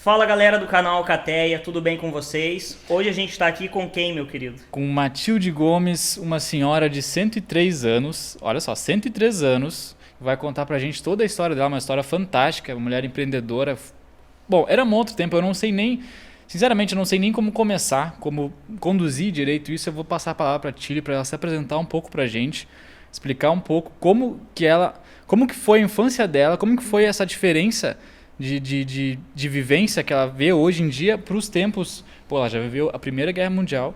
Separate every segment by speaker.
Speaker 1: Fala galera do canal Alcateia, tudo bem com vocês? Hoje a gente está aqui com quem, meu querido?
Speaker 2: Com Matilde Gomes, uma senhora de 103 anos, olha só, 103 anos, vai contar pra gente toda a história dela, uma história fantástica, uma mulher empreendedora. Bom, era um outro tempo, eu não sei nem, sinceramente eu não sei nem como começar, como conduzir direito isso. Eu vou passar a palavra pra Tilly para ela se apresentar um pouco pra gente, explicar um pouco como que foi a infância dela, como que foi essa diferença de vivência que ela vê hoje em dia para os tempos. Pô, ela já viveu a Primeira Guerra Mundial.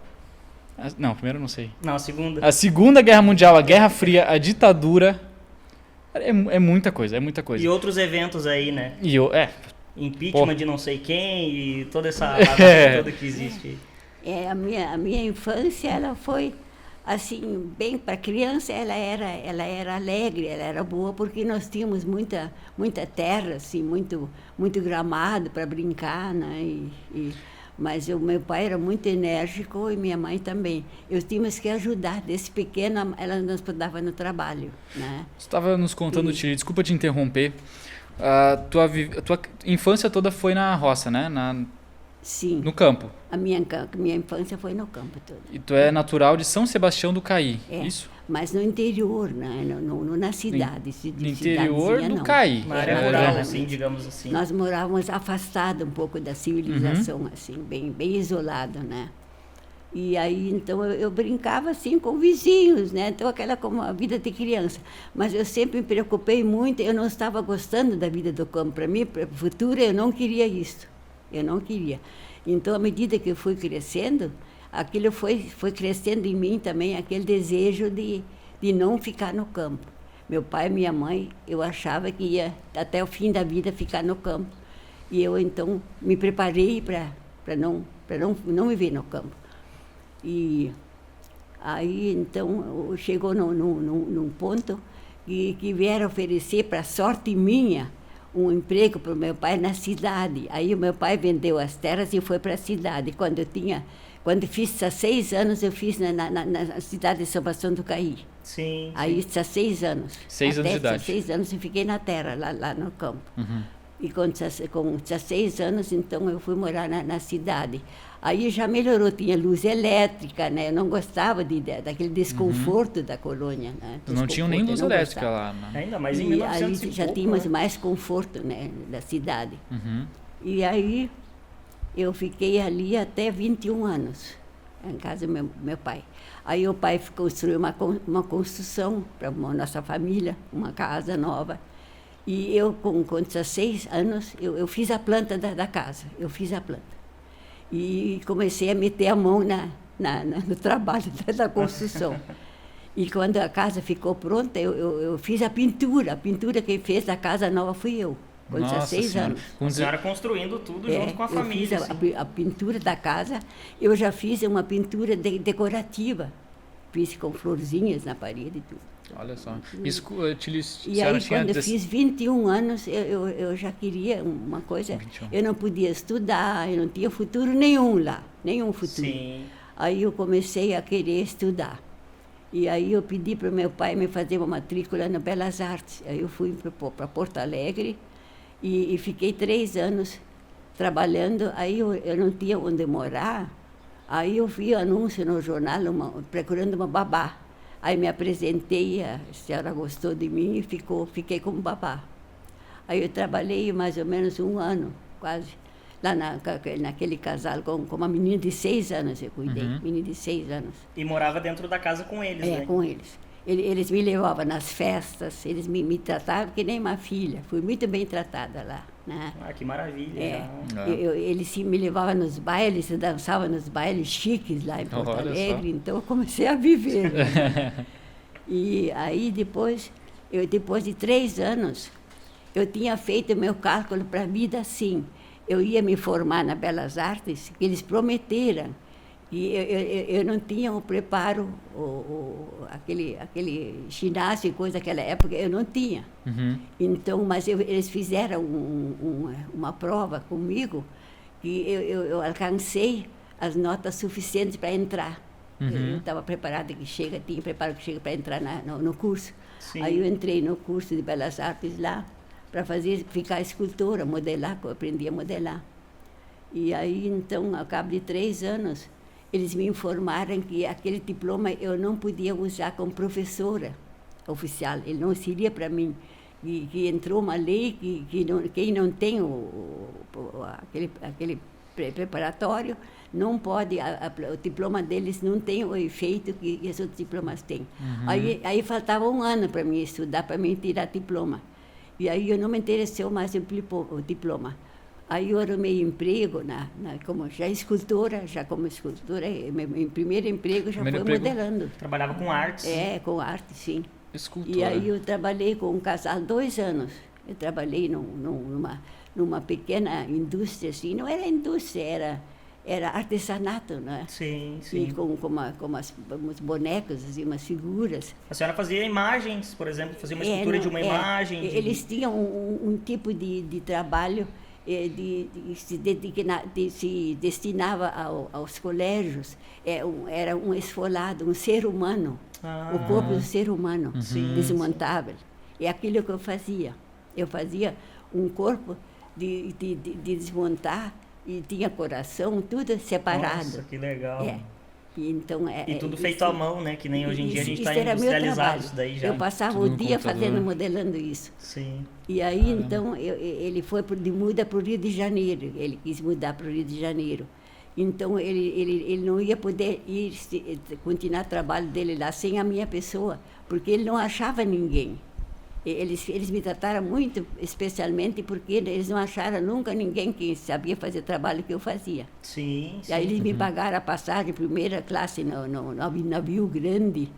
Speaker 2: Não, a primeira eu não sei.
Speaker 1: Não, a segunda.
Speaker 2: A Segunda Guerra Mundial, a Guerra Fria, a ditadura. É muita coisa, é muita coisa.
Speaker 1: E outros eventos aí, né? Impeachment de não sei quem e toda essa toda que existe.
Speaker 3: A minha infância, ela foi assim, bem para criança, ela era alegre, ela era boa, porque nós tínhamos muita terra, assim, muito gramado para brincar, né? Mas o meu pai era muito enérgico e minha mãe também. Eu tínhamos que ajudar. Desde pequena, ela nos ajudava no trabalho, né?
Speaker 2: Você estava nos contando, Tilly, desculpa te interromper. A tua infância toda foi na roça, né?
Speaker 3: Sim.
Speaker 2: No campo.
Speaker 3: A minha infância foi no campo todo.
Speaker 2: E tu é natural de São Sebastião do Caí, isso?
Speaker 3: Mas no interior, né? Na cidade.
Speaker 2: No interior do Caí.
Speaker 1: Uma área rural, assim, digamos assim.
Speaker 3: Nós morávamos afastados um pouco da civilização, assim, bem isolado, né? E aí, então, eu brincava, assim, com vizinhos, né? Então, aquela como a vida de criança. Mas eu sempre me preocupei muito, eu não estava gostando da vida do campo. Para mim, para o futuro, eu não queria isso. Eu não queria. Então, à medida que eu fui crescendo, aquilo foi crescendo em mim também, aquele desejo de não ficar no campo. Meu pai e minha mãe, eu achava que ia até o fim da vida ficar no campo. E eu, então, me preparei para não viver no campo. E aí, então, chegou num ponto que vieram oferecer, para sorte minha, um emprego para o meu pai na cidade. Aí o meu pai vendeu as terras e foi para a cidade. Quando fiz 16 anos, eu fiz na cidade de São Sebastião do Caí.
Speaker 1: Sim.
Speaker 3: Aí, 16 anos.
Speaker 2: 6 anos de idade.
Speaker 3: 16 anos eu fiquei na terra, lá no campo.
Speaker 2: Uhum.
Speaker 3: E com 16 anos, então, eu fui morar na cidade. Aí já melhorou, tinha luz elétrica, né? Eu não gostava daquele desconforto da colônia, né?
Speaker 2: Não tinham nem luz elétrica lá, né?
Speaker 1: Ainda mais em
Speaker 3: E
Speaker 1: 1900
Speaker 3: aí
Speaker 1: e
Speaker 3: já
Speaker 1: pouco,
Speaker 3: tínhamos
Speaker 1: né?
Speaker 3: mais conforto, né, da cidade.
Speaker 2: Uhum.
Speaker 3: E aí eu fiquei ali até 21 anos, em casa do meu pai. Aí o pai construiu uma construção para a nossa família, uma casa nova. E eu, com 16 anos, eu fiz a planta da casa, eu fiz a planta. E comecei a meter a mão no trabalho da construção. E quando a casa ficou pronta, eu fiz a pintura. A pintura quem fez da casa nova fui eu, com 16 anos.
Speaker 1: A senhora construindo tudo junto com a família.
Speaker 3: Eu fiz a pintura da casa. Eu já fiz uma pintura decorativa. Fiz com florzinhas na parede e tudo.
Speaker 2: Olha só. Isso,
Speaker 3: e aí, quando eu fiz 21 anos, eu já queria uma coisa.
Speaker 2: 21.
Speaker 3: Eu não podia estudar, eu não tinha futuro nenhum lá, nenhum futuro.
Speaker 1: Sim.
Speaker 3: Aí eu comecei a querer estudar. E aí eu pedi para o meu pai me fazer uma matrícula na Belas Artes. Aí eu fui para Porto Alegre e fiquei 3 anos trabalhando. Aí eu não tinha onde morar. Aí eu vi anúncio no jornal procurando uma babá. Aí me apresentei, a senhora gostou de mim e fiquei como babá. Aí eu trabalhei mais ou menos 1 ano, quase, lá naquele casal, com uma menina de 6 anos eu cuidei, menina de 6 anos.
Speaker 1: E morava dentro da casa com eles, né?
Speaker 3: Com eles. Eles me levavam nas festas, eles me tratavam que nem uma filha. Fui muito bem tratada lá, né?
Speaker 1: Ah, que maravilha.
Speaker 3: Eles me levavam nos bailes, eu dançava nos bailes chiques lá em Porto Alegre, então eu comecei a viver. Né? E aí depois de 3 anos, eu tinha feito o meu cálculo para a vida assim. Eu ia me formar na Belas Artes, que eles prometeram. E eu não tinha o preparo, aquele ginásio e coisa daquela época, eu não tinha.
Speaker 2: Uhum.
Speaker 3: Então, mas eles fizeram uma prova comigo que eu alcancei as notas suficientes para entrar.
Speaker 2: Uhum.
Speaker 3: Eu estava preparada tinha preparo que chega para entrar no curso.
Speaker 1: Sim.
Speaker 3: Aí eu entrei no curso de Belas Artes lá para ficar escultora, modelar, que eu aprendi a modelar. E aí, então, ao cabo de 3 anos, eles me informaram que aquele diploma eu não podia usar como professora oficial, ele não seria para mim. Que entrou uma lei quem não tem aquele preparatório não pode, o diploma deles não tem o efeito que os outros diplomas têm. Aí faltava 1 ano para mim estudar, para mim tirar diploma. E aí eu não me interessou mais o diploma. Aí eu arrumei emprego como escultora, meu primeiro emprego já foi modelando.
Speaker 1: Trabalhava com artes.
Speaker 3: Com arte, sim.
Speaker 2: Escultora.
Speaker 3: E aí eu trabalhei com um casal 2 anos. Eu trabalhei numa pequena indústria, assim, não era indústria, era artesanato, né?
Speaker 1: Sim.
Speaker 3: E com uns bonecos, assim, umas figuras.
Speaker 1: A senhora fazia imagens, por exemplo, fazia uma escultura de uma imagem?
Speaker 3: Eles tinham um tipo de trabalho se destinava aos colégios, era um esfolado, um ser humano, o corpo do ser humano, desmontável. É aquilo que eu fazia. Eu fazia um corpo de desmontar e tinha coração, tudo separado.
Speaker 1: Nossa, que legal.
Speaker 3: E
Speaker 1: tudo feito à mão, né? Que nem hoje em dia a gente está industrializado isso daí já.
Speaker 3: Eu passava o dia modelando isso.
Speaker 1: Sim.
Speaker 3: E aí, então, ele foi de muda para o Rio de Janeiro. Ele quis mudar para o Rio de Janeiro. Então, ele não ia poder continuar o trabalho dele lá sem a minha pessoa, porque ele não achava ninguém. Eles me trataram muito especialmente porque eles não acharam nunca ninguém que sabia fazer o trabalho que eu fazia.
Speaker 1: Sim.
Speaker 3: E aí eles me pagaram a passagem, primeira classe no navio grande.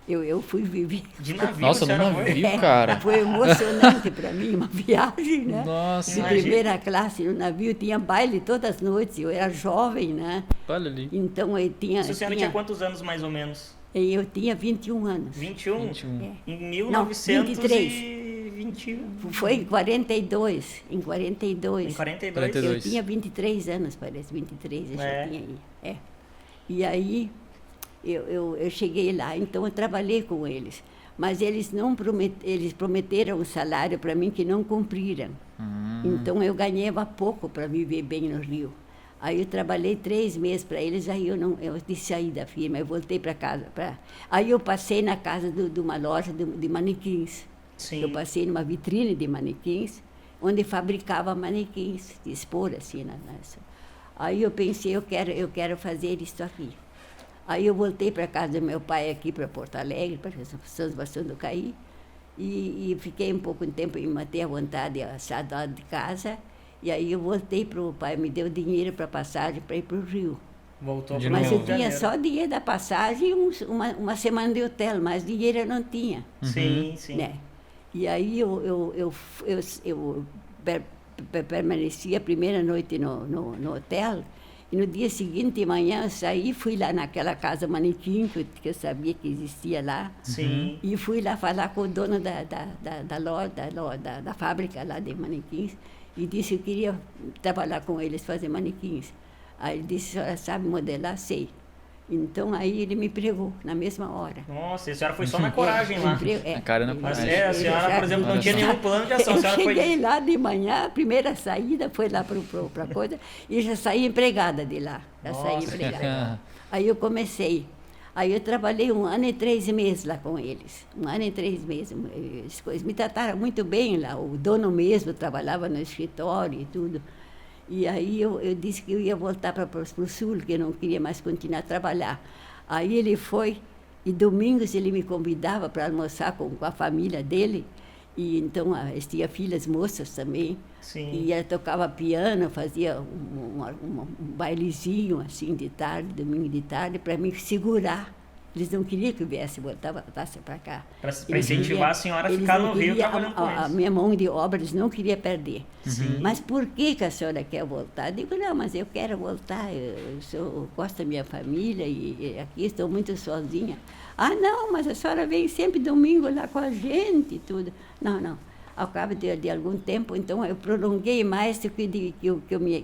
Speaker 3: Eu fui viver.
Speaker 1: De navio?
Speaker 2: Nossa, no navio, cara.
Speaker 3: Foi emocionante para mim, uma viagem, né?
Speaker 2: Nossa.
Speaker 3: De primeira classe no navio, tinha baile todas as noites. Eu era jovem, né?
Speaker 2: Olha ali.
Speaker 3: Então eu tinha.
Speaker 1: A senhora tinha quantos anos mais ou menos?
Speaker 3: Eu tinha 21 anos.
Speaker 1: 21? Em 1921.
Speaker 3: Não, 23. Foi em 42. Em 42.
Speaker 1: Em 42?
Speaker 3: Eu tinha 23 anos, parece. 23 eu já tinha aí. E aí eu cheguei lá, então eu trabalhei com eles. Mas eles prometeram um salário para mim que não cumpriram. Então eu ganhava pouco para viver bem no Rio. Aí eu trabalhei 3 meses para eles, aí eu saí da firma, eu voltei para casa. Aí eu passei na casa de uma loja de manequins.
Speaker 1: Sim.
Speaker 3: Eu passei numa vitrine de manequins, onde fabricava manequins, de expor assim. Aí eu pensei, eu quero fazer isso aqui. Aí eu voltei para casa do meu pai aqui para Porto Alegre, para São Sebastião do Caí, e fiquei um pouco de tempo e matei a vontade, a saudade de casa. E aí eu voltei para o pai, me deu dinheiro para passagem para ir para o Rio.
Speaker 1: Voltou para
Speaker 3: Mas
Speaker 1: o
Speaker 3: eu tinha só dinheiro da passagem e uma semana de hotel, mas dinheiro eu não tinha.
Speaker 1: Sim.
Speaker 3: Né? E aí eu permaneci a primeira noite no hotel, e no dia seguinte de manhã eu saí, fui lá naquela casa manequim, que eu sabia que existia lá.
Speaker 1: Sim.
Speaker 3: E fui lá falar com o dono da loja, da fábrica lá de manequins, e disse que eu queria trabalhar com eles, fazer manequins. Aí ele disse, a senhora sabe modelar? Sei. Então aí ele me empregou na mesma hora.
Speaker 1: Nossa, a senhora foi só na coragem lá.
Speaker 2: A cara na coragem.
Speaker 1: A senhora, por exemplo, não tinha nenhum plano de ação. A senhora
Speaker 3: cheguei lá de manhã, a primeira saída foi lá para a coisa, e já saí empregada de lá. Saí empregada. Aí eu comecei. Aí eu trabalhei 1 ano e 3 meses lá com eles. 1 ano e 3 meses. Eles me trataram muito bem lá. O dono mesmo trabalhava no escritório e tudo. E aí eu disse que eu ia voltar para o sul, que eu não queria mais continuar a trabalhar. Aí ele foi, e domingos ele me convidava para almoçar com a família dele. E então eles tinham filhas moças também.
Speaker 1: Sim.
Speaker 3: E ela tocava piano, fazia um bailezinho assim de tarde, domingo de tarde, para me segurar. Eles não queriam que eu voltasse para cá.
Speaker 1: Para incentivar a senhora a ficar no Rio trabalhando com eles.
Speaker 3: A minha mão de obra eles não queriam perder.
Speaker 1: Sim.
Speaker 3: Mas por que a senhora quer voltar? Eu digo, não, mas eu quero voltar, eu gosto da minha família e aqui estou muito sozinha. Ah, não, mas a senhora vem sempre domingo lá com a gente e tudo. Não. Ao cabo de algum tempo, então eu prolonguei mais do que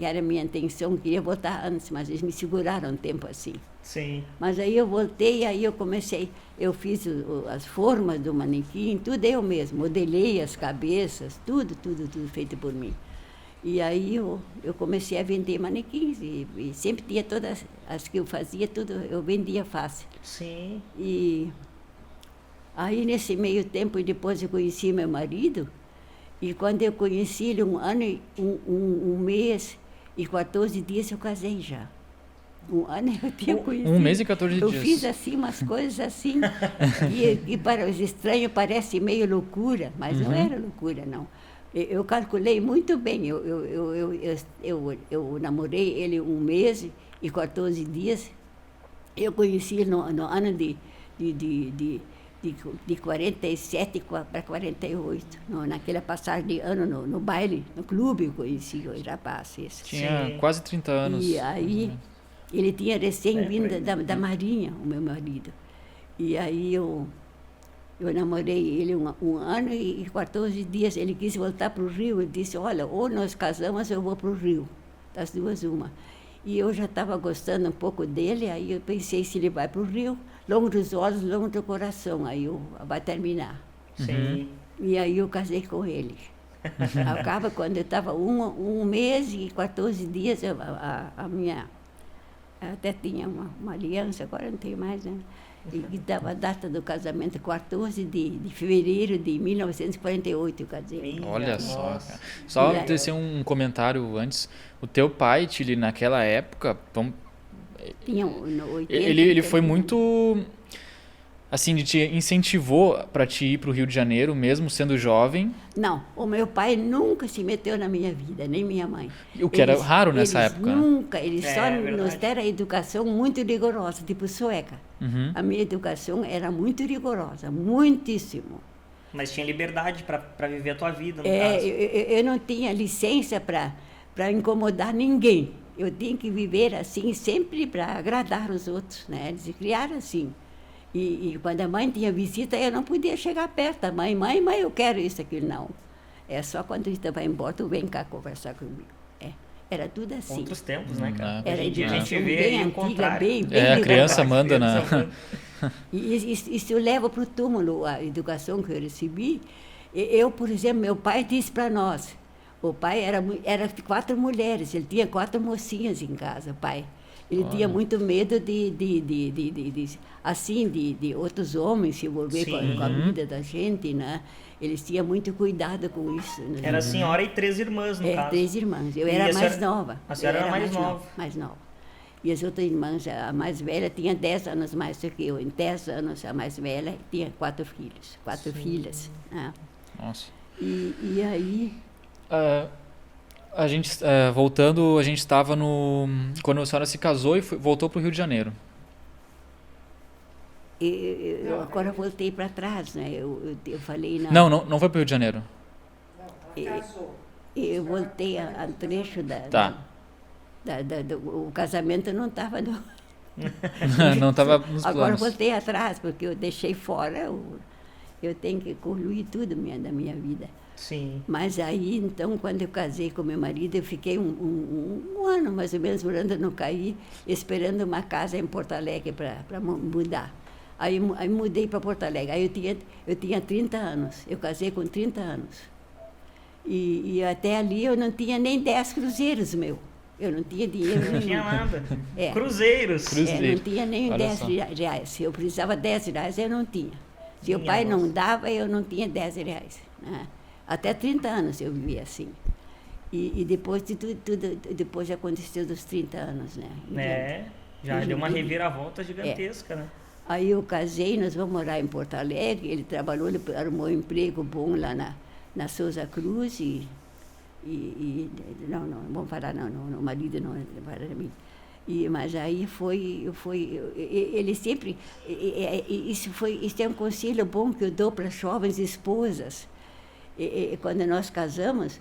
Speaker 3: era a minha intenção, eu queria voltar antes, mas eles me seguraram um tempo assim.
Speaker 1: Sim.
Speaker 3: Mas aí eu voltei, aí eu comecei, eu fiz as formas do manequim, tudo eu mesmo, modelei as cabeças, tudo feito por mim. E aí eu comecei a vender manequins e sempre tinha todas as que eu fazia, tudo eu vendia fácil.
Speaker 1: Sim.
Speaker 3: E aí nesse meio tempo, depois eu conheci meu marido, e quando eu conheci ele, 1 ano, um mês e 14 dias eu casei já. 1 ano eu tinha conhecido.
Speaker 2: 1 mês e 14 dias.
Speaker 3: Eu fiz assim umas coisas assim, que para os estranhos parece meio loucura, mas não era loucura, não. Eu calculei muito bem. Eu namorei ele 1 mês e 14 dias. Eu conheci ele no ano de 47 para 48. Naquela passagem de ano no baile, no clube, eu conheci o rapaz.
Speaker 2: Tinha
Speaker 1: Sim.
Speaker 2: quase 30 anos.
Speaker 3: E aí, ele tinha recém-vindo da Marinha, o meu marido. E aí eu namorei ele 1 ano e 14 dias. Ele quis voltar para o Rio. Ele disse, olha, ou nós casamos ou eu vou para o Rio. Das duas, uma. E eu já estava gostando um pouco dele, aí eu pensei, se ele vai para o Rio, longo dos olhos, longo do coração, aí vai terminar.
Speaker 1: Sim.
Speaker 3: E aí eu casei com ele. Acaba quando eu estava 1 mês e 14 dias, a minha... Até tinha uma aliança, agora não tem mais, né? E dava a data do casamento, 14 de fevereiro de 1948 eu casei.
Speaker 2: Olha só,
Speaker 1: Nossa.
Speaker 2: cara. Só
Speaker 3: E aí-
Speaker 2: tecer um comentário antes. O teu pai, Tilly, naquela época,
Speaker 3: Tinha no 80,
Speaker 2: ele foi
Speaker 3: 81.
Speaker 2: muito... Assim, te incentivou para te ir para o Rio de Janeiro, mesmo sendo jovem.
Speaker 3: Não, o meu pai nunca se meteu na minha vida, nem minha mãe.
Speaker 2: O que era raro nessa época, né?
Speaker 3: Nunca, eles
Speaker 1: É,
Speaker 3: só
Speaker 1: verdade.
Speaker 3: nos deram a educação muito rigorosa, tipo sueca.
Speaker 2: Uhum.
Speaker 3: A minha educação era muito rigorosa, muitíssimo.
Speaker 1: Mas tinha liberdade para viver a tua vida, no
Speaker 3: É,
Speaker 1: caso.
Speaker 3: eu não tinha licença para incomodar ninguém. Eu tinha que viver assim, sempre para agradar os outros, né? Eles criaram assim. E quando a mãe tinha visita, eu não podia chegar perto. A mãe, eu quero isso, aquilo, não. É só quando você vai embora, tu vem cá conversar comigo. Era tudo assim.
Speaker 1: Outros tempos, né, cara?
Speaker 2: É.
Speaker 1: Hoje em dia a gente
Speaker 3: educação
Speaker 1: vê
Speaker 3: bem
Speaker 1: aí o
Speaker 3: antiga,
Speaker 1: contrário.
Speaker 3: bem
Speaker 2: A criança
Speaker 3: rigorosa.
Speaker 2: manda, né?
Speaker 3: E isso eu levo para o túmulo, a educação que eu recebi. Eu, por exemplo, meu pai disse para nós, o pai era 4 mulheres, ele tinha 4 mocinhas em casa, o pai. Ele tinha muito medo de outros homens se envolver com a vida da gente, né? Eles tinham muito cuidado com isso. Né?
Speaker 1: Era a senhora e 3 irmãs, no caso.
Speaker 3: 3 irmãs. Eu
Speaker 1: E
Speaker 3: era
Speaker 1: a
Speaker 3: mais
Speaker 1: senhora-
Speaker 3: nova.
Speaker 1: a senhora
Speaker 3: Eu
Speaker 1: era mais nova.
Speaker 3: Mais nova. E as outras irmãs, a mais velha tinha 10 anos mais do que eu. Em 10 anos, a mais velha tinha 4 filhos, 4 filhas. Né?
Speaker 2: Nossa.
Speaker 3: E aí...
Speaker 2: A gente, voltando, a gente estava quando a senhora se casou e voltou para o Rio de Janeiro.
Speaker 3: Eu agora voltei para trás, né? Eu falei...
Speaker 2: Não foi para o Rio de Janeiro.
Speaker 3: Eu voltei a trecho
Speaker 2: Tá.
Speaker 3: o casamento não estava...
Speaker 2: Não estava nos
Speaker 3: Agora
Speaker 2: planos.
Speaker 3: voltei atrás, porque eu deixei fora... Eu tenho que concluir tudo da minha vida.
Speaker 1: Sim.
Speaker 3: Mas aí, então, quando eu casei com meu marido, eu fiquei um ano, mais ou menos, morando no Caí, esperando uma casa em Porto Alegre para mudar. Aí mudei para Porto Alegre. Aí eu tinha 30 anos. Eu casei com 30 anos. E até ali eu não tinha nem 10 cruzeiros, meu. Eu não tinha dinheiro nenhum.
Speaker 1: Não tinha nada.
Speaker 3: É.
Speaker 1: Cruzeiros.
Speaker 3: Não tinha nem
Speaker 2: Olha
Speaker 3: 10
Speaker 2: só.
Speaker 3: reais. Se eu precisava 10 reais, eu não tinha. Se o
Speaker 1: Minha
Speaker 3: pai não
Speaker 1: nossa.
Speaker 3: dava, eu não tinha 10 reais. Né? Até 30 anos eu vivia assim. E depois de tudo, depois aconteceu dos 30 anos, né?
Speaker 1: É, já deu uma reviravolta gigantesca, né?
Speaker 3: Aí eu casei, nós vamos morar em Porto Alegre, ele trabalhou, ele arrumou um emprego bom lá na Souza Cruz não vamos falar não, o marido não para mim. Mas aí ele sempre, isso é um conselho bom que eu dou para as jovens esposas. Quando nós casamos,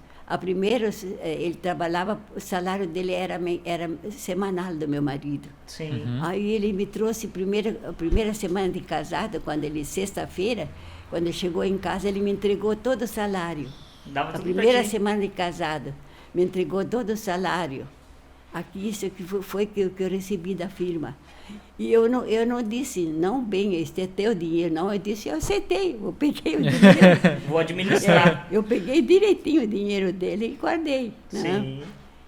Speaker 3: ele trabalhava, o salário dele era semanal do meu marido.
Speaker 1: Sim.
Speaker 3: Aí ele me trouxe a primeira semana de casado, sexta-feira, quando chegou em casa, ele me entregou todo o salário.
Speaker 1: Dava
Speaker 3: A
Speaker 1: tudo
Speaker 3: primeira
Speaker 1: pra ti.
Speaker 3: semana de casado, me entregou todo o salário. aqui isso que foi que eu recebi da firma. E eu não disse, não, bem, este é teu dinheiro, não. Eu disse, eu aceitei, eu peguei o dinheiro.
Speaker 1: Vou administrar.
Speaker 3: Eu peguei direitinho o dinheiro dele e guardei. Né?
Speaker 1: Sim.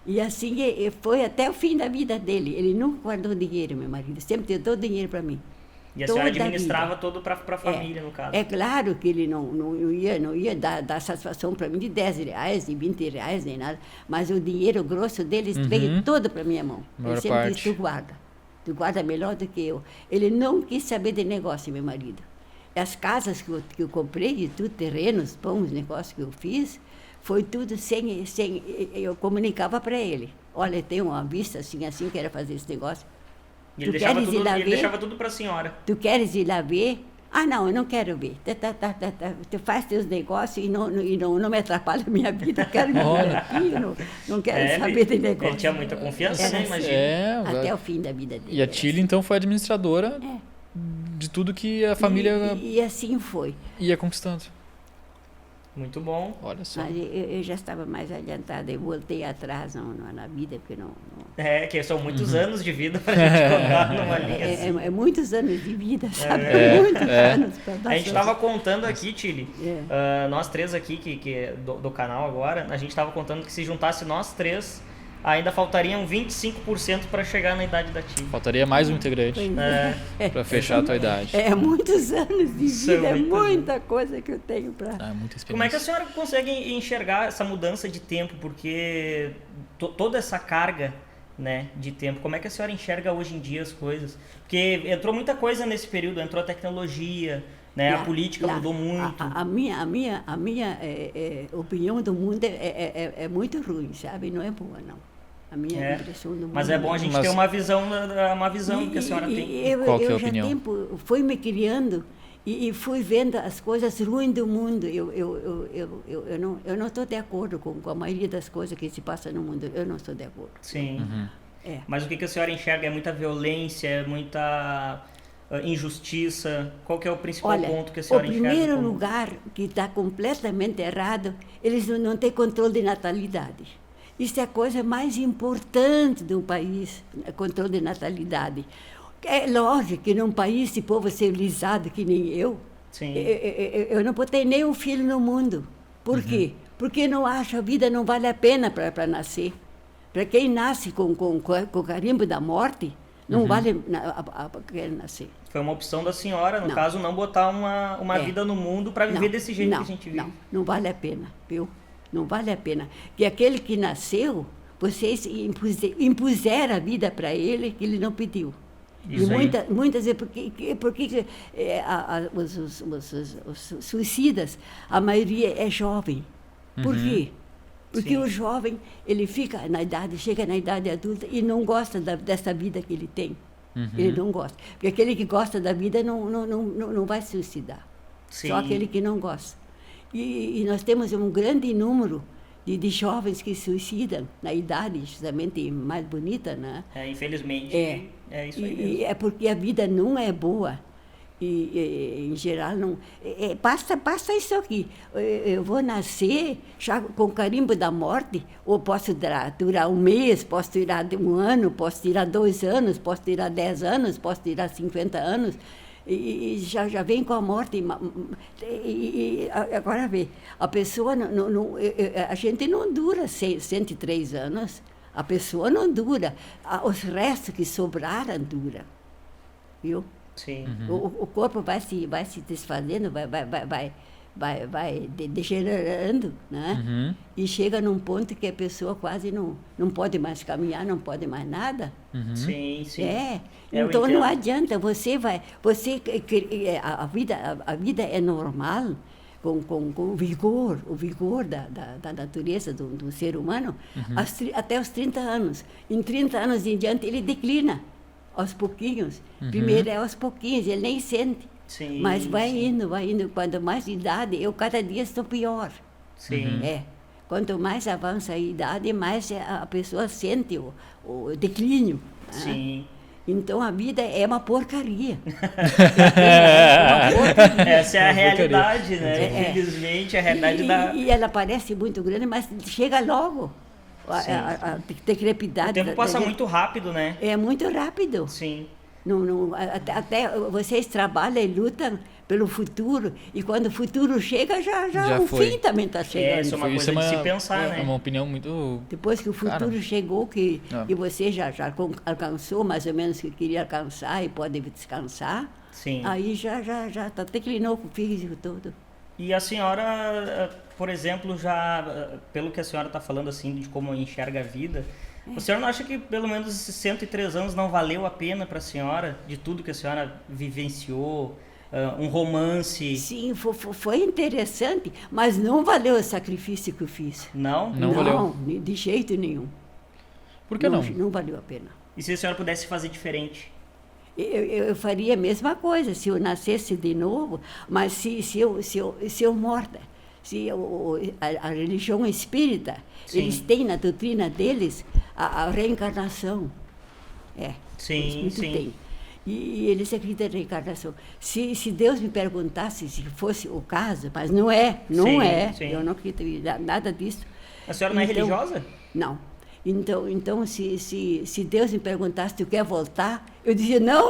Speaker 3: E assim foi até o fim da vida dele. Ele nunca guardou dinheiro, meu marido. Sempre deu todo o dinheiro para mim.
Speaker 1: E a senhora
Speaker 3: Toda a
Speaker 1: administrava
Speaker 3: vida.
Speaker 1: todo para a família, no caso.
Speaker 3: É claro que ele não ia dar satisfação para mim de R$10, de R$20, nem nada. Mas o dinheiro grosso deles veio todo para minha mão.
Speaker 2: Maior
Speaker 3: Ele sempre
Speaker 2: parte.
Speaker 3: disse, tu guarda. Tu guarda melhor do que eu. Ele não quis saber de negócio, meu marido. As casas que eu comprei, de tudo, terrenos, bons negócios que eu fiz, foi tudo sem eu comunicava para ele. Olha, tem uma vista assim, quero fazer esse negócio.
Speaker 1: E ele
Speaker 3: Tu
Speaker 1: deixava
Speaker 3: queres ir
Speaker 1: tudo,
Speaker 3: lá
Speaker 1: ele
Speaker 3: ver?
Speaker 1: deixava tudo para a senhora.
Speaker 3: Tu queres ir lá ver? Ah, não, eu não quero ver. Tu faz teus negócios e não me atrapalha a minha vida. Eu quero me ver aqui, não quero saber de negócio.
Speaker 1: Ele tinha muita confiança,
Speaker 3: Era
Speaker 1: né?
Speaker 3: assim.
Speaker 1: Imagina.
Speaker 3: Até o fim da vida dele.
Speaker 2: E a Tilly, então, foi administradora de tudo que a família
Speaker 3: E assim foi.
Speaker 2: ia conquistando.
Speaker 1: Muito bom.
Speaker 2: Olha só.
Speaker 3: Mas eu já estava mais adiantada, eu voltei atrás na vida, porque não...
Speaker 1: É, que são muitos anos de vida pra gente colocar numa linha assim.
Speaker 3: É muitos anos de vida, sabe? Muitos anos para dar
Speaker 1: A gente
Speaker 3: certo.
Speaker 1: estava contando aqui, Tilly, nós três aqui que do canal agora, a gente estava contando que se juntasse nós três, ainda faltariam 25% para chegar na idade da Tilly.
Speaker 2: Faltaria mais um integrante para fechar a tua idade.
Speaker 3: É muitos anos de
Speaker 1: São
Speaker 3: vida, é
Speaker 1: muitos
Speaker 3: muita coisa que eu tenho para...
Speaker 2: Muita experiência.
Speaker 1: Como é que a senhora consegue enxergar essa mudança de tempo? Porque toda essa carga, né, de tempo, como é que a senhora enxerga hoje em dia as coisas? Porque entrou muita coisa nesse período, entrou a tecnologia, né, a política mudou muito.
Speaker 3: A minha opinião do mundo é muito ruim, sabe? Não é boa, não. A minha impressão do mundo.
Speaker 1: Mas é bom a gente ter uma visão que a senhora tem.
Speaker 2: Qual que é a
Speaker 3: eu
Speaker 2: opinião?
Speaker 3: já tempo fui me criando e fui vendo as coisas ruins do mundo. Eu não estou de acordo com a maioria das coisas que se passam no mundo. Eu não estou de acordo.
Speaker 1: Sim.
Speaker 3: É.
Speaker 1: Mas o que a senhora enxerga? É muita violência, é muita injustiça? Qual que é o principal ponto que a senhora enxerga?
Speaker 3: O primeiro lugar que está completamente errado, eles não têm controle de natalidade. Isso é a coisa mais importante de um país, controle de natalidade. É lógico que num país de povo civilizado que nem eu, eu não botei nem um filho no mundo. Por quê? Porque não acho a vida não vale a pena para nascer. Para quem nasce com o carimbo da morte, não vale a querer nascer.
Speaker 1: Foi uma opção da senhora, no caso, não botar uma vida no mundo para viver desse jeito que a gente vive.
Speaker 3: Não vale a pena, viu? Não vale a pena. Porque aquele que nasceu, vocês impuseram a vida para ele que ele não pediu.
Speaker 1: Isso
Speaker 3: e muitas vezes, porque os suicidas, a maioria é jovem. Por quê? Porque o jovem, ele chega na idade adulta e não gosta dessa vida que ele tem. Ele não gosta. Porque aquele que gosta da vida não vai se suicidar.
Speaker 1: Sim.
Speaker 3: Só aquele que não gosta. E nós temos um grande número de jovens que se suicidam na idade justamente mais bonita, né?
Speaker 1: Infelizmente, é isso aí mesmo.
Speaker 3: E é porque a vida não é boa. E em geral, não. Basta isso aqui. Eu vou nascer já com o carimbo da morte, ou posso durar um mês, posso tirar um ano, posso tirar 2 anos, posso tirar 10 anos, posso tirar 50 anos. E já vem com a morte. Agora vê, a pessoa a gente não dura 103 anos, a pessoa não dura, os restos que sobraram duram, viu?
Speaker 1: Sim.
Speaker 3: O corpo vai se desfazendo, vai degenerando, né? E chega num ponto que a pessoa quase não pode mais caminhar, não pode mais nada.
Speaker 1: Sim, sim.
Speaker 3: Então não adianta, a vida é normal, com o vigor da natureza do ser humano, até os 30 anos. Em 30 anos em diante ele declina, aos pouquinhos. Primeiro é aos pouquinhos, ele nem sente.
Speaker 1: Sim,
Speaker 3: mas vai indo. Quanto mais idade, eu cada dia estou pior.
Speaker 1: Sim.
Speaker 3: Quanto mais avança a idade, mais a pessoa sente o declínio.
Speaker 1: Sim.
Speaker 3: Né? Então a vida é uma porcaria.
Speaker 1: Essa é a realidade, né? Infelizmente, a realidade
Speaker 3: e ela parece muito grande, mas chega logo. a decrepidade.
Speaker 1: O tempo passa muito rápido, né?
Speaker 3: É muito rápido.
Speaker 1: Sim.
Speaker 3: Até vocês trabalham e lutam pelo futuro, e quando o futuro chega, já o
Speaker 2: foi.
Speaker 3: fim também está chegando.
Speaker 1: Isso é uma coisa de se pensar, né?
Speaker 2: É uma opinião muito...
Speaker 3: Depois que o futuro chegou, que você já alcançou mais ou menos o que queria alcançar e pode descansar,
Speaker 1: Sim.
Speaker 3: aí já declinou com o físico todo.
Speaker 1: E a senhora, por exemplo, já pelo que a senhora está falando assim, de como enxerga a vida, a senhora não acha que pelo menos esses 103 anos não valeu a pena para a senhora, de tudo que a senhora vivenciou, um romance?
Speaker 3: Sim, foi interessante, mas não valeu o sacrifício que eu fiz.
Speaker 1: Não?
Speaker 2: Não valeu?
Speaker 3: Não, de jeito nenhum.
Speaker 2: Por que não?
Speaker 3: Não valeu a pena.
Speaker 1: E se a senhora pudesse fazer diferente?
Speaker 3: Eu faria a mesma coisa se eu nascesse de novo, mas se eu morta, a religião espírita,
Speaker 1: Sim.
Speaker 3: eles têm na doutrina deles a reencarnação.
Speaker 1: Sim, sim.
Speaker 3: Tem. E eles acreditam na reencarnação. Se Deus me perguntasse se fosse o caso, mas não é,
Speaker 1: Sim.
Speaker 3: eu não acredito em nada disso.
Speaker 1: A senhora não é religiosa?
Speaker 3: Não. Então se Deus me perguntasse, tu quer voltar? Eu dizia, não.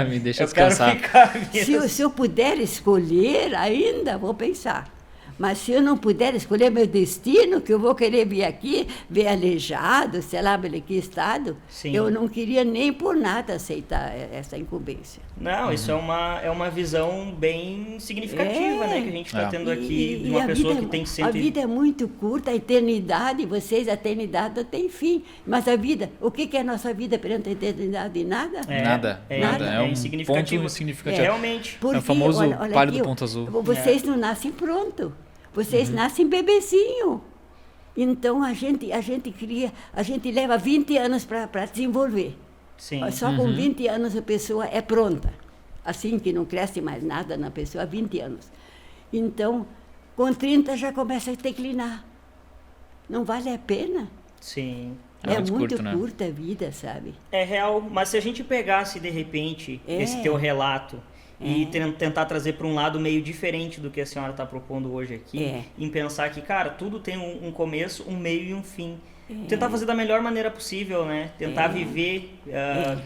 Speaker 2: Me deixa
Speaker 1: Eu quero
Speaker 2: descansar.
Speaker 1: ficar mesmo.
Speaker 3: Se eu puder escolher, ainda vou pensar. Mas se eu não puder escolher meu destino, que eu vou querer vir aqui, ver aleijado, sei lá, em que estado,
Speaker 1: Sim.
Speaker 3: eu não queria nem por nada aceitar essa incumbência.
Speaker 1: Não, isso é uma visão bem significativa, né? Que a gente está tendo aqui de uma pessoa que tem
Speaker 3: A vida é muito curta, a eternidade, a eternidade não tem fim. Mas a vida, o que é a nossa vida perante a eternidade? Nada.
Speaker 2: Nada. É um
Speaker 1: insignificativo.
Speaker 2: ponto insignificativo.
Speaker 1: Realmente.
Speaker 3: Porque,
Speaker 2: É o famoso palho do
Speaker 3: aqui,
Speaker 2: ponto azul.
Speaker 3: Vocês não nascem pronto. Vocês nascem bebezinho. Então a gente leva 20 anos para desenvolver.
Speaker 1: Sim.
Speaker 3: Só com 20 anos a pessoa é pronta. Assim que não cresce mais nada na pessoa, 20 anos. Então, com 30 já começa a declinar. Não vale a pena.
Speaker 1: Sim.
Speaker 2: É
Speaker 3: muito
Speaker 2: curto, né?
Speaker 3: curta a vida, sabe?
Speaker 1: É real, mas se a gente pegasse de repente esse teu relato e tentar trazer para um lado meio diferente do que a senhora está propondo hoje aqui, em pensar que, cara, tudo tem um começo, um meio e um fim. Tentar fazer da melhor maneira possível, né? Tentar viver,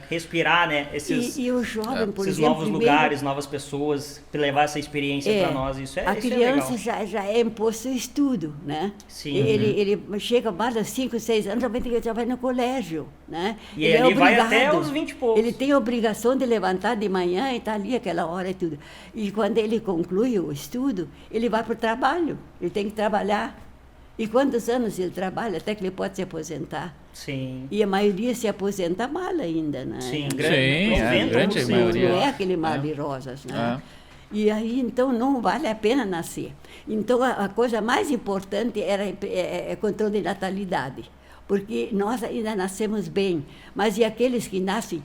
Speaker 1: respirar, né? Esses
Speaker 3: E o jovem, por
Speaker 1: esses
Speaker 3: exemplo,
Speaker 1: novos lugares, novas pessoas, levar essa experiência para nós. Isso é
Speaker 3: a criança
Speaker 1: legal.
Speaker 3: já é imposto estudo, né?
Speaker 1: Sim.
Speaker 3: Ele chega mais de 5, 6 anos, já vai no colégio, né?
Speaker 1: E
Speaker 3: ele
Speaker 1: ele vai até os 20 e poucos.
Speaker 3: Ele tem a obrigação de levantar de manhã e estar ali aquela hora e tudo. E quando ele conclui o estudo, ele vai para o trabalho. Ele tem que trabalhar. E quantos anos ele trabalha até que ele pode se aposentar?
Speaker 1: Sim.
Speaker 3: E a maioria se aposenta mal ainda, né?
Speaker 1: Sim,
Speaker 2: grande maioria.
Speaker 3: Não é aquele mar de rosas, né? E aí, então, não vale a pena nascer. Então, a coisa mais importante é controle de natalidade. Porque nós ainda nascemos bem, mas e aqueles que nascem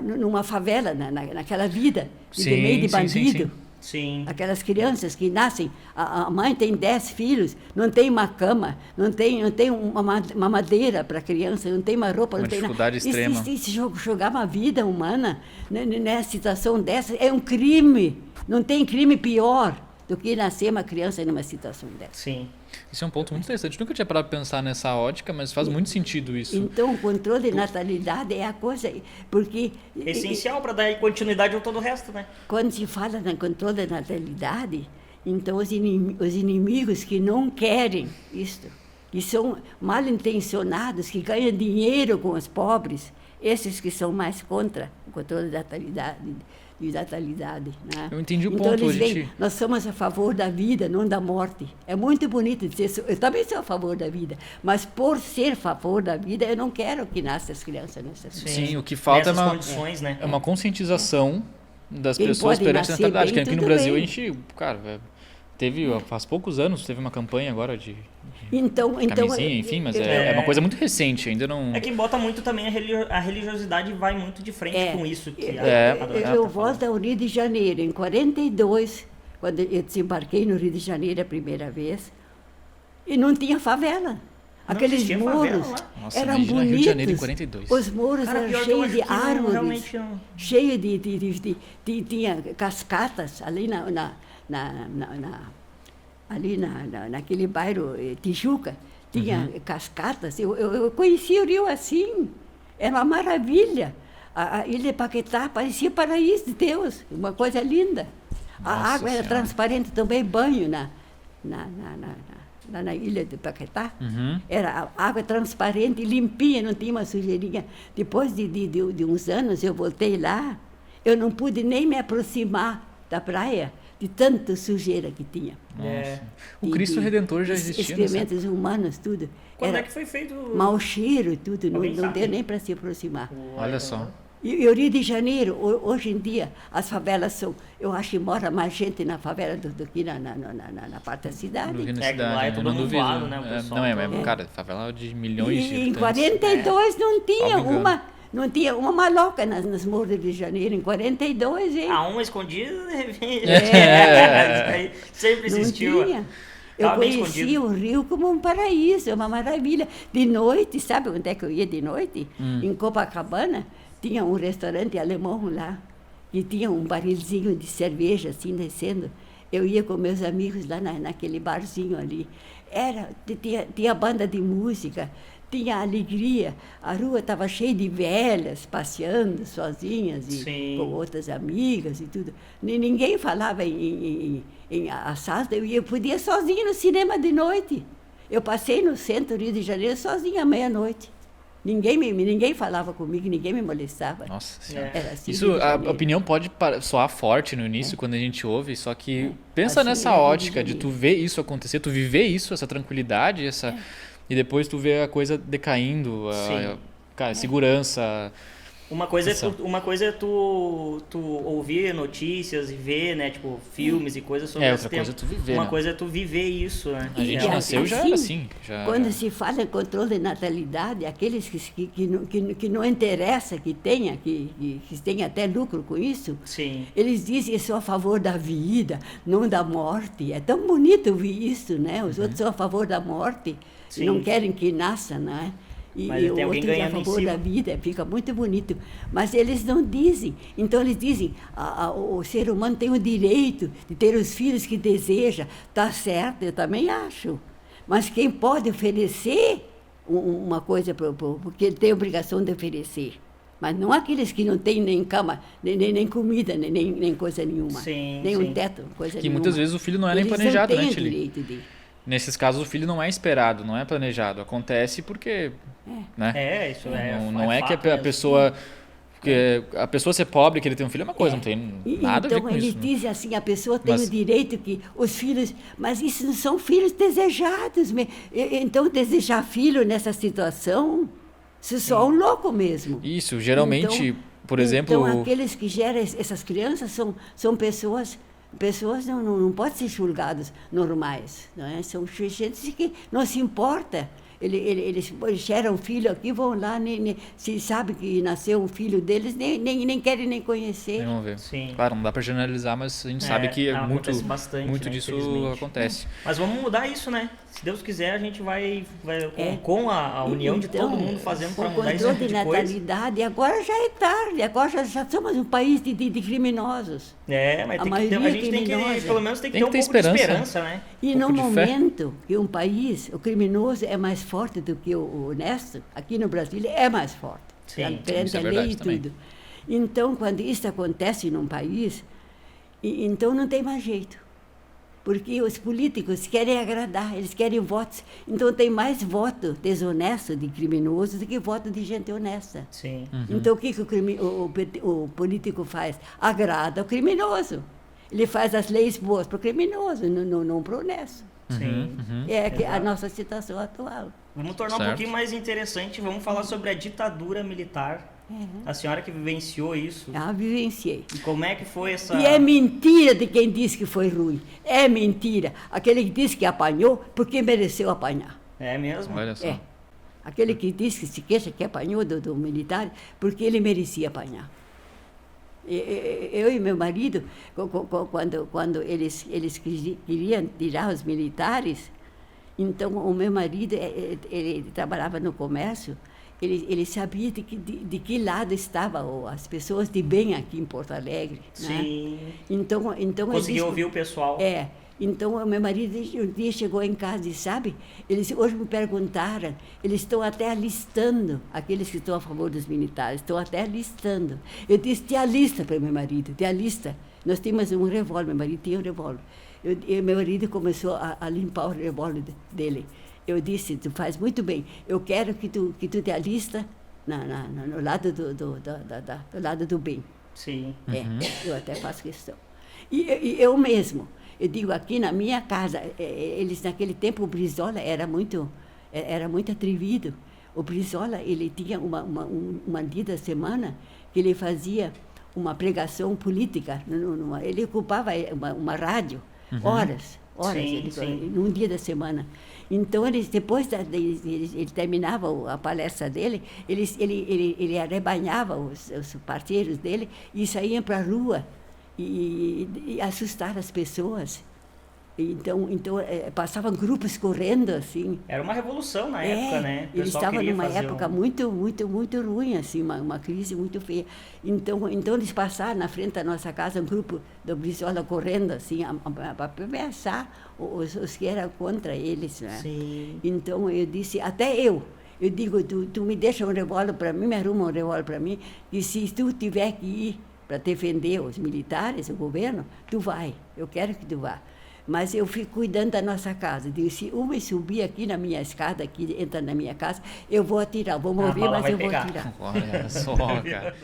Speaker 3: numa favela, naquela vida, de meio de bandido?
Speaker 1: Sim.
Speaker 3: Aquelas crianças que nascem, a mãe tem 10 filhos, não tem uma cama, não tem uma madeira para a criança, não tem uma roupa,
Speaker 2: uma
Speaker 3: não tem
Speaker 2: dificuldade extrema.
Speaker 3: E se jogar uma vida humana nessa situação dessa, é um crime. Não tem crime pior do que nascer uma criança numa situação dessa.
Speaker 1: Sim.
Speaker 2: Isso é um ponto muito interessante. Nunca tinha parado para pensar nessa ótica, mas faz muito sentido isso.
Speaker 3: Então, o controle de natalidade é a coisa... Porque,
Speaker 1: essencial para dar continuidade a todo o resto, né?
Speaker 3: Quando se fala no controle da natalidade, então os inimigos que não querem isso, que são mal intencionados, que ganham dinheiro com os pobres, esses que são mais contra o controle da natalidade. Né?
Speaker 2: Eu entendi o
Speaker 3: então,
Speaker 2: ponto.
Speaker 3: Eles veem, nós somos a favor da vida, não da morte. É muito bonito dizer, eu também sou a favor da vida, mas por ser a favor da vida, eu não quero que nasçam as crianças nessas condições.
Speaker 2: Sim, o que falta
Speaker 1: condições, né?
Speaker 2: É uma conscientização das
Speaker 3: Quem
Speaker 2: pessoas perante a natalidade.
Speaker 3: Bem,
Speaker 2: que aqui no Brasil a gente, cara, faz poucos anos, teve uma campanha agora de camisinha, enfim, mas é uma coisa muito recente, ainda não...
Speaker 1: É que bota muito também a religiosidade vai muito de frente com isso. Que
Speaker 3: eu volto ao Rio de Janeiro, em 42, quando eu desembarquei no Rio de Janeiro a primeira vez, e não tinha favela. Aqueles muros eram bonitos.
Speaker 2: Rio de Janeiro em 42.
Speaker 3: Os muros eram cheios de árvores, cheios tinha cascatas ali ali naquele bairro Tijuca, tinha cascatas. Eu conheci o rio assim, era uma maravilha. A ilha de Paquetá parecia paraíso de Deus, uma coisa linda. A
Speaker 2: Nossa
Speaker 3: água era
Speaker 2: Senhora.
Speaker 3: transparente também, banho na ilha de Paquetá. Era a água transparente e limpinha, não tinha uma sujeirinha. Depois de uns anos eu voltei lá, eu não pude nem me aproximar da praia, de tanta sujeira que tinha.
Speaker 2: Nossa. O Cristo Redentor já existia, né?
Speaker 3: Excrementos humanos, tudo.
Speaker 1: Quando
Speaker 3: Era
Speaker 1: é que foi feito?
Speaker 3: mau cheiro, tudo,
Speaker 1: Alguém
Speaker 3: não
Speaker 1: sabe?
Speaker 3: deu nem para se aproximar.
Speaker 2: Olha só.
Speaker 3: E o Rio de Janeiro, hoje em dia, as favelas são. Eu acho que mora mais gente na favela do que na parte da cidade.
Speaker 2: Do que na
Speaker 1: É, que lá
Speaker 2: cidade,
Speaker 1: é
Speaker 2: né?
Speaker 1: todo
Speaker 2: Não
Speaker 1: mundo
Speaker 2: duvido.
Speaker 1: voado, né, o pessoal
Speaker 2: Não é,
Speaker 1: todo.
Speaker 2: cara, favela de milhões de
Speaker 3: E em
Speaker 2: habitantes.
Speaker 3: 42 não tinha
Speaker 2: Salvo engano.
Speaker 3: não tinha uma maloca nas morros do Rio de Janeiro, em 42, hein?
Speaker 1: Ah, uma escondida,
Speaker 2: É.
Speaker 1: sempre
Speaker 3: Não
Speaker 1: existiu.
Speaker 3: tinha. Eu
Speaker 1: Tava bem
Speaker 3: conhecia
Speaker 1: escondido.
Speaker 3: o Rio como um paraíso, uma maravilha. De noite, sabe onde é que eu ia de noite? Em Copacabana, tinha um restaurante alemão lá, e tinha um barilzinho de cerveja assim descendo. Eu ia com meus amigos lá naquele barzinho ali. Tinha banda de música, tinha alegria. A rua estava cheia de velhas passeando sozinhas e
Speaker 1: Sim.
Speaker 3: com outras amigas e tudo. Ninguém falava em assalto. Eu podia ir sozinha no cinema de noite. Eu passei no centro do Rio de Janeiro sozinha à meia-noite. Ninguém falava comigo, ninguém me molestava.
Speaker 2: Nossa Senhora.
Speaker 3: Era assim,
Speaker 2: Isso,
Speaker 3: Rio de
Speaker 2: a
Speaker 3: Janeiro.
Speaker 2: opinião pode soar forte no início, quando a gente ouve, só que pensa
Speaker 3: Assim,
Speaker 2: nessa
Speaker 3: é Rio de
Speaker 2: ótica de tu
Speaker 3: Janeiro.
Speaker 2: ver isso acontecer, tu viver isso, essa tranquilidade, e depois tu ver a coisa decaindo,
Speaker 1: Sim.
Speaker 2: cara, segurança.
Speaker 1: Uma coisa é tu ouvir notícias e ver, né, tipo, filmes e coisas sobre esse
Speaker 2: Outra coisa é
Speaker 1: tempo.
Speaker 2: tu viver,
Speaker 1: Uma
Speaker 2: né?
Speaker 1: coisa é tu viver isso, né?
Speaker 2: A gente
Speaker 3: E
Speaker 2: nasceu já era assim.
Speaker 3: Quando se fala em controle de natalidade, aqueles que não interessa que tenha até lucro com isso,
Speaker 1: Sim.
Speaker 3: eles dizem que são a favor da vida, não da morte. É tão bonito ouvir isso, né? Os outros são a favor da morte,
Speaker 1: Sim.
Speaker 3: não querem que nasça, né?
Speaker 1: Mas
Speaker 3: E
Speaker 1: tem alguém
Speaker 3: outros a
Speaker 1: ganhando em
Speaker 3: favor
Speaker 1: cima.
Speaker 3: da vida, fica muito bonito. Mas eles não dizem. Então eles dizem, o ser humano tem o direito de ter os filhos que deseja. Está certo, eu também acho. Mas quem pode oferecer uma coisa, porque ele tem a obrigação de oferecer. Mas não aqueles que não têm nem cama, nem comida, nem coisa nenhuma.
Speaker 1: Sim,
Speaker 3: nem
Speaker 1: sim.
Speaker 3: um teto, coisa
Speaker 2: Que
Speaker 3: nenhuma.
Speaker 2: muitas vezes o filho não é nem
Speaker 3: Eles
Speaker 2: planejado,
Speaker 3: não
Speaker 2: né,
Speaker 3: têm o
Speaker 2: Tili?
Speaker 3: direito de...
Speaker 2: Nesses casos o filho não é esperado, não é planejado. Acontece porque, né?
Speaker 1: Isso
Speaker 2: Não é que
Speaker 1: fato
Speaker 2: a
Speaker 1: mesmo.
Speaker 2: pessoa... Porque a pessoa ser pobre e querer ter um filho é uma coisa, não tem nada a ver
Speaker 3: Então,
Speaker 2: com
Speaker 3: eles
Speaker 2: isso. né?
Speaker 3: dizem assim, a pessoa tem
Speaker 2: Mas-
Speaker 3: o direito que os filhos... Mas isso não são filhos desejados. Então, desejar filho nessa situação, isso é só um louco mesmo.
Speaker 2: Isso, geralmente,
Speaker 3: Então-
Speaker 2: por exemplo...
Speaker 3: Então, aqueles que geram essas crianças são pessoas não podem ser julgadas normais. Não é? São gente que não se importa. Eles geram um filho aqui, vão lá, se sabe que nasceu um filho deles, nem querem nem conhecer.
Speaker 2: Vamos ver.
Speaker 1: Sim.
Speaker 2: Claro, não dá pra generalizar, mas a gente sabe que
Speaker 1: não,
Speaker 2: muito,
Speaker 1: acontece bastante,
Speaker 2: muito
Speaker 1: né,
Speaker 2: disso
Speaker 1: infelizmente.
Speaker 2: acontece.
Speaker 1: Mas vamos mudar isso, né? Se Deus quiser, a gente vai
Speaker 3: É.
Speaker 1: com a união de todo mundo fazendo para
Speaker 3: o
Speaker 1: mudar esse
Speaker 3: controle
Speaker 1: tipo
Speaker 3: de
Speaker 1: de coisa.
Speaker 3: natalidade, agora já é tarde, agora já somos um país de criminosos.
Speaker 1: Mas
Speaker 3: A
Speaker 1: tem que ter, a
Speaker 3: maioria
Speaker 1: gente tem que,
Speaker 3: criminosa.
Speaker 1: pelo menos tem que
Speaker 2: Tem
Speaker 1: ter
Speaker 2: que
Speaker 1: um
Speaker 2: ter
Speaker 1: pouco de
Speaker 2: esperança.
Speaker 1: esperança, né?
Speaker 3: E
Speaker 2: pouco
Speaker 3: no
Speaker 2: de fé.
Speaker 3: momento que um país, o criminoso é mais forte do que o honesto, aqui no Brasil é mais forte.
Speaker 1: Sim,
Speaker 3: perante
Speaker 2: isso é
Speaker 3: a
Speaker 2: verdade
Speaker 3: lei e
Speaker 2: também.
Speaker 3: tudo. Então, quando isso acontece num país, então não tem mais jeito. Porque os políticos querem agradar, eles querem votos. Então tem mais voto desonesto de criminoso do que voto de gente honesta.
Speaker 1: Sim.
Speaker 3: Então o que o político faz? Agrada o criminoso. Ele faz as leis boas para o criminoso, não para o honesto.
Speaker 1: Sim.
Speaker 3: É a
Speaker 1: Exato.
Speaker 3: nossa situação atual.
Speaker 1: Vamos tornar um
Speaker 2: Certo.
Speaker 1: pouquinho mais interessante. Vamos falar sobre a ditadura militar. A senhora que vivenciou isso.
Speaker 3: Já vivenciei.
Speaker 1: E como é que foi essa...
Speaker 3: E é mentira de quem diz que foi ruim. É mentira. Aquele que diz que apanhou, porque mereceu apanhar.
Speaker 1: É mesmo?
Speaker 2: Olha só.
Speaker 3: É. Aquele que diz que se queixa que apanhou do militar, porque ele merecia apanhar. Eu e meu marido, quando eles queriam tirar os militares, então o meu marido, ele trabalhava no comércio, ele sabia de que lado estavam as pessoas de bem aqui em Porto Alegre. Né?
Speaker 1: Sim.
Speaker 3: Então ele
Speaker 1: Conseguiu
Speaker 3: disse-
Speaker 1: ouvir o pessoal.
Speaker 3: Então, o meu marido um dia chegou em casa e sabe, eles hoje me perguntaram, eles estão até alistando, aqueles que estão a favor dos militares, estão até alistando. Eu disse, te alista para meu marido, te alista. Nós tínhamos um revólver, meu marido tinha um revólver. Meu marido começou a limpar o revólver dele. Eu disse, tu faz muito bem, eu quero que tu te alista no lado do lado do bem.
Speaker 1: Sim.
Speaker 3: Eu até faço questão. E eu mesmo, eu digo, aqui na minha casa, eles naquele tempo, o Brizola era muito atrevido. O Brizola, ele tinha uma dia da semana que ele fazia uma pregação política, ele ocupava uma rádio, horas,
Speaker 1: sim.
Speaker 3: num dia da semana. Então, depois ele terminava a palestra dele, ele arrebanhava os parceiros dele e saíam para a rua e assustar as pessoas. Então passavam grupos correndo, assim.
Speaker 1: Era uma revolução na época, né?
Speaker 3: Ele estava numa época muito ruim, assim, uma crise muito feia. Então eles passaram na frente da nossa casa, um grupo do Brizola correndo, assim, para ameaçar os que eram contra eles, né?
Speaker 1: Sim.
Speaker 3: Então eu disse, até eu digo, tu me deixa um revólver para mim, me arruma um revólver para mim, e se tu tiver que ir para defender os militares, o governo, tu vai, eu quero que tu vá. Mas eu fico cuidando da nossa casa. Digo, se uma subir aqui na minha escada, aqui entra na minha casa, eu vou atirar, vou mover, mas eu vou atirar.
Speaker 2: Olha só, cara.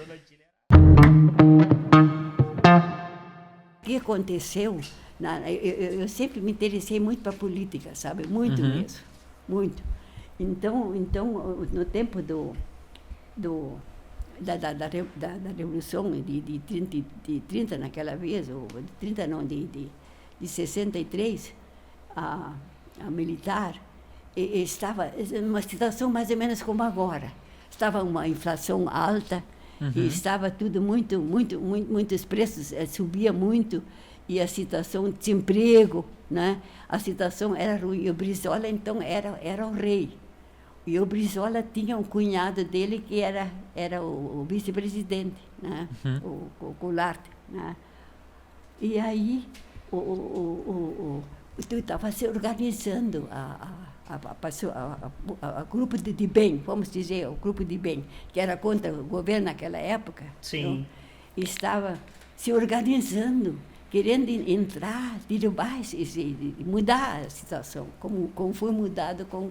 Speaker 3: O que aconteceu? Eu sempre me interessei muito para a política, sabe? Muito mesmo, muito. Então, no tempo da Revolução de 30 naquela vez, ou de 30 não, de 63, a militar estava numa situação mais ou menos como agora. Estava uma inflação alta, e estava tudo muitos preços subia muito, e a situação de desemprego, né? A situação era ruim. E o Brizola, então, era o rei. E o Brizola tinha um cunhado dele que era o vice-presidente, né? O Goulart, né? E aí tu estava se organizando a grupo de bem, vamos dizer, o grupo de bem, que era contra o governo naquela época.
Speaker 1: Sim.
Speaker 3: Então, estava se organizando, querendo entrar, derrubar, mudar a situação, como foi mudado com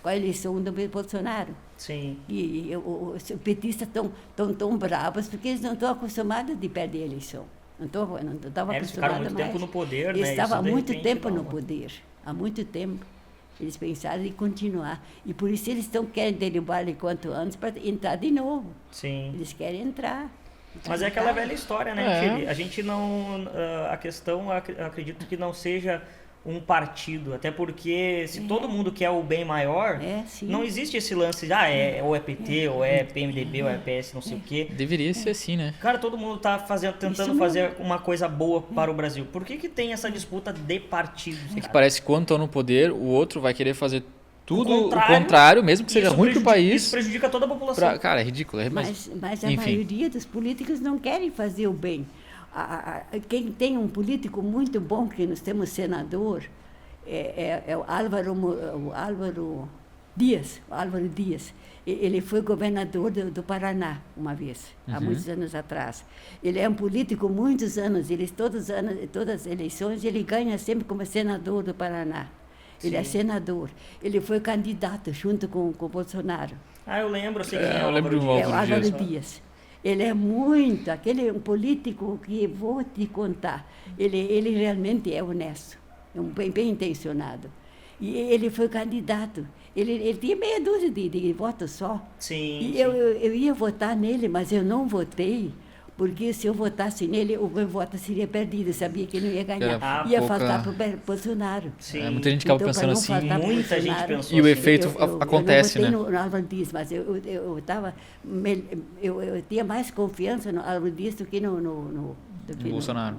Speaker 3: a eleição do Bolsonaro.
Speaker 1: Sim.
Speaker 3: E os petistas estão bravos porque eles não estão acostumados de perder a eleição. Não estava
Speaker 1: Eles ficaram muito tempo no poder, né?
Speaker 3: Eles estavam há muito
Speaker 1: repente,
Speaker 3: tempo no poder, há muito tempo. Eles pensaram em continuar. E por isso eles querem derrubar ele quanto antes para entrar de novo.
Speaker 1: Sim.
Speaker 3: Eles querem entrar.
Speaker 1: Mas é aquela velha história, né, Chile? A gente não... A questão, acredito que não seja um partido, até porque se todo mundo quer o bem maior, não existe esse lance de, ou é PT, ou é PMDB, ou é PS, não sei o quê.
Speaker 2: Deveria ser assim, né?
Speaker 1: Cara, todo mundo tá tentando fazer uma coisa boa para o Brasil. Por que tem essa disputa de partidos?
Speaker 2: É que parece que quando estão no poder, o outro vai querer fazer tudo o contrário, mesmo que seja ruim para o país.
Speaker 1: Isso prejudica toda a população.
Speaker 2: Cara, é ridículo.
Speaker 3: Mas a maioria dos políticos não querem fazer o bem. Quem tem um político muito bom, que nós temos senador, é o Álvaro Dias. Ele foi governador do Paraná uma vez, há muitos anos atrás. Ele é um político muitos anos, todas as eleições ele ganha sempre como senador do Paraná. Ele é senador. Ele foi candidato junto com o Bolsonaro.
Speaker 1: Eu lembro.
Speaker 2: Eu lembro do
Speaker 3: Álvaro Dias. Ele é aquele um político que vou te contar. Ele realmente é honesto, é bem intencionado. E ele foi candidato. Ele tinha meia dúzia de votos só.
Speaker 1: Sim.
Speaker 3: E eu ia votar nele, mas eu não votei, porque se eu votasse nele, o meu voto seria perdido. Eu sabia que ele não ia ganhar. Ia faltar para o Bolsonaro.
Speaker 2: Sim. Muita gente acaba pensando assim.
Speaker 1: Muita gente pensou
Speaker 2: e o efeito acontece,
Speaker 3: eu não votei no Álvaro Dias, mas eu tinha mais confiança no Álvaro Dias do que no
Speaker 2: Bolsonaro.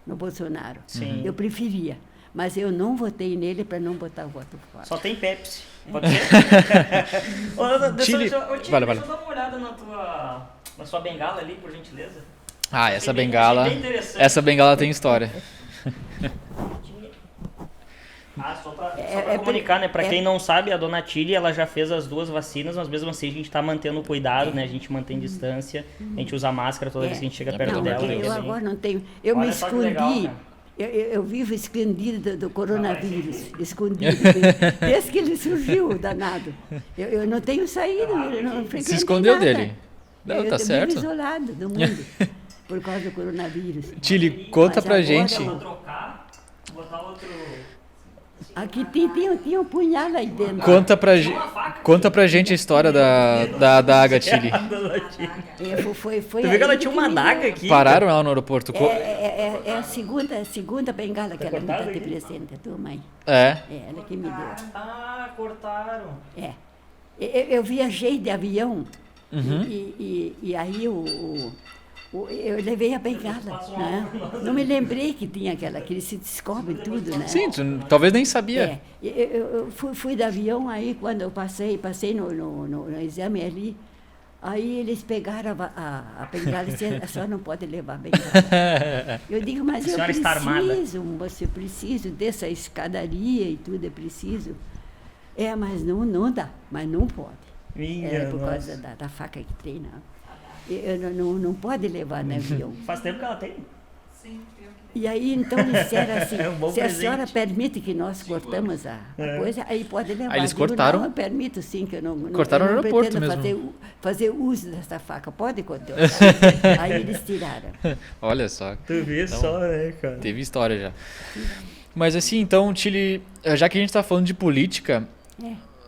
Speaker 3: No Bolsonaro.
Speaker 1: Sim.
Speaker 3: Eu preferia. Mas eu não votei nele para não botar o voto fora.
Speaker 1: Só tem Pepsi. Pode ser? Deixa eu dar uma olhada na sua bengala ali, por gentileza.
Speaker 2: Essa bengala tem história.
Speaker 1: Só pra comunicar, né? Pra quem não sabe, a dona Tilly, ela já fez as 2 vacinas, mas mesmo assim a gente tá mantendo o cuidado, né? A gente mantém distância, a gente usa máscara toda vez que a gente chega perto
Speaker 3: Não,
Speaker 1: dela.
Speaker 3: eu agora não tenho. Eu
Speaker 1: Olha
Speaker 3: me
Speaker 1: só que
Speaker 3: escondi.
Speaker 1: legal, cara.
Speaker 3: Eu vivo escondida do coronavírus, escondido. Desde que ele surgiu, danado. Eu não tenho saído, eu não frequentei
Speaker 2: Se escondeu
Speaker 3: nada.
Speaker 2: dele. Não, tá certo.
Speaker 3: Vivo isolado do mundo por causa do coronavírus.
Speaker 2: Tilly, conta
Speaker 3: Mas
Speaker 2: pra
Speaker 3: agora
Speaker 2: gente.
Speaker 1: Vou trocar, botar outro...
Speaker 3: Aqui tinha um punhal aí dentro.
Speaker 2: Conta pra gente a história da adaga, Tilly.
Speaker 3: Foi
Speaker 1: Tu viu que ela tinha uma
Speaker 3: me deu.
Speaker 1: adaga aqui?
Speaker 2: Pararam ela no aeroporto?
Speaker 3: É a segunda bengala que ela me dá
Speaker 1: cortado
Speaker 3: de
Speaker 1: aqui?
Speaker 3: presente, a tua mãe.
Speaker 2: É.
Speaker 3: É ela que me deu.
Speaker 1: Ah, cortaram.
Speaker 3: É. Eu viajei de avião
Speaker 2: Uhum.
Speaker 3: e aí eu levei a bengala, né? Não me lembrei que tinha aquela, que eles se descobrem tudo, né?
Speaker 2: Sim, tu talvez nem sabia.
Speaker 3: Eu fui de avião, aí quando eu passei no exame ali, aí eles pegaram a bengala e disseram, a senhora não pode levar a bengala. Eu digo, mas
Speaker 1: A
Speaker 3: eu
Speaker 1: senhora está armada.
Speaker 3: preciso, moço, eu preciso dessa escadaria e tudo, eu preciso. Mas não dá, mas não pode.
Speaker 1: Minha
Speaker 3: Por
Speaker 1: nossa.
Speaker 3: causa da faca que tem, não. Não pode levar no avião.
Speaker 1: Faz tempo que ela tem.
Speaker 3: E aí, então, eles disseram assim,
Speaker 1: É um bom
Speaker 3: se a
Speaker 1: presente.
Speaker 3: senhora permite que nós cortamos a coisa, aí pode levar.
Speaker 2: Aí eles
Speaker 3: Eu digo,
Speaker 2: cortaram?
Speaker 3: Não, eu permito sim, que eu não
Speaker 2: Cortaram
Speaker 3: eu não
Speaker 2: no aeroporto
Speaker 3: pretendo fazer uso dessa faca. Pode cortar. Aí eles tiraram.
Speaker 2: Olha só.
Speaker 1: Tu vê só, né, cara?
Speaker 2: Teve história já. Mas assim, então, Tilly, já que a gente tá falando de política,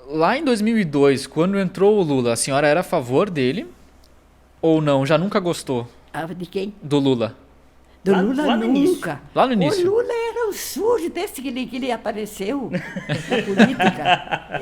Speaker 2: lá em 2002, quando entrou o Lula, a senhora era a favor dele ou não? Já nunca gostou
Speaker 3: De quem?
Speaker 2: do Lula?
Speaker 3: Do
Speaker 1: Lá-
Speaker 3: Lula
Speaker 1: lá no início.
Speaker 3: nunca.
Speaker 2: Lá no início.
Speaker 3: O Lula era um sujo desde que ele apareceu na política.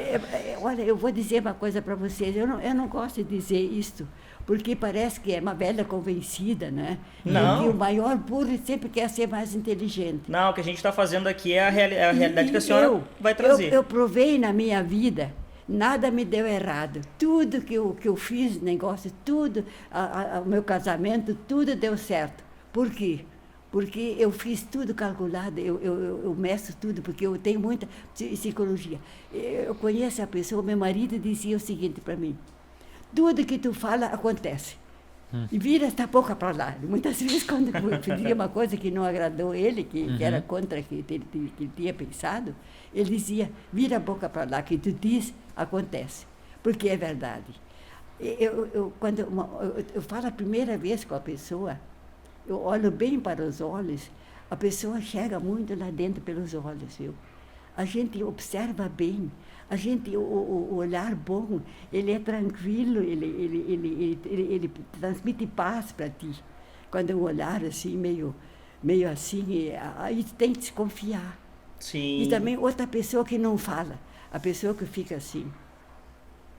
Speaker 3: Olha, eu vou dizer uma coisa para vocês. Eu não gosto de dizer isto, porque parece que é uma velha convencida, né?
Speaker 1: Não.
Speaker 3: Porque o maior burro sempre quer ser mais inteligente.
Speaker 1: Não, o que a gente tá fazendo aqui é a realidade que a senhora vai trazer.
Speaker 3: Eu provei na minha vida, nada me deu errado. Tudo que eu fiz, negócio, tudo, o meu casamento, tudo deu certo. Por quê? Porque eu fiz tudo calculado, eu meço tudo, porque eu tenho muita psicologia. Eu conheço a pessoa, meu marido dizia o seguinte para mim, tudo que tu fala acontece. E vira esta boca para lá. Muitas vezes, quando eu pedia uma coisa que não agradou ele, que era contra o que ele tinha pensado, ele dizia, vira a boca para lá, que tu diz, acontece. Porque é verdade. Quando eu falo a primeira vez com a pessoa, eu olho bem para os olhos, a pessoa chega muito lá dentro pelos olhos, viu? A gente observa bem, o olhar bom, ele é tranquilo, ele transmite paz para ti. Quando o olhar assim, meio assim, aí tem que desconfiar.
Speaker 1: Sim.
Speaker 3: E também outra pessoa que não fala, a pessoa que fica assim,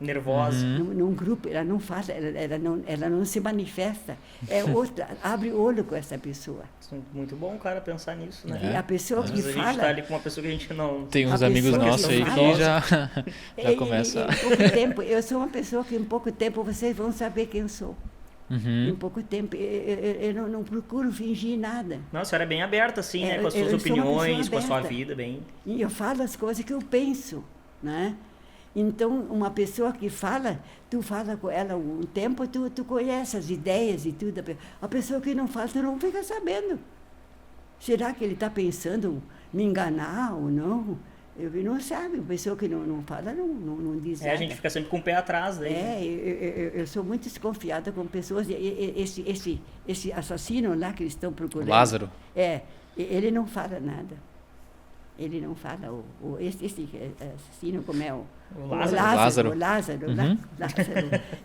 Speaker 1: Nervosa.
Speaker 3: num grupo, ela não fala, ela não se manifesta. É outra, abre o olho com essa pessoa.
Speaker 1: Muito bom o cara pensar nisso, né?
Speaker 3: E a pessoa
Speaker 1: Às
Speaker 3: que
Speaker 1: vezes a gente tá
Speaker 3: fala...
Speaker 1: ali com uma pessoa que a gente não...
Speaker 2: Tem uns
Speaker 3: A
Speaker 2: amigos
Speaker 3: pessoa que
Speaker 2: nossos aí
Speaker 3: fala-
Speaker 2: que já começa.
Speaker 3: Em pouco tempo, eu sou uma pessoa que em pouco tempo vocês vão saber quem eu sou. Em pouco tempo, eu não procuro fingir nada.
Speaker 1: Não, a senhora é bem aberta, assim, né? Com as
Speaker 3: Eu
Speaker 1: suas
Speaker 3: sou uma pessoa
Speaker 1: opiniões, com a sua
Speaker 3: aberta.
Speaker 1: vida, bem...
Speaker 3: E eu falo as coisas que eu penso, né? Então, uma pessoa que fala, tu fala com ela um tempo, tu conhece as ideias e tudo. A pessoa que não fala, tu não fica sabendo. Será que ele está pensando me enganar ou não? Eu não sabe. A pessoa que não fala não diz nada.
Speaker 1: a gente fica sempre com o pé atrás daí.
Speaker 3: Eu sou muito desconfiada com pessoas. Esse assassino lá que eles estão procurando.
Speaker 2: Lázaro.
Speaker 3: Ele não fala nada. Ele não fala. Esse assassino, como é o
Speaker 2: Lázaro.
Speaker 3: O Lázaro.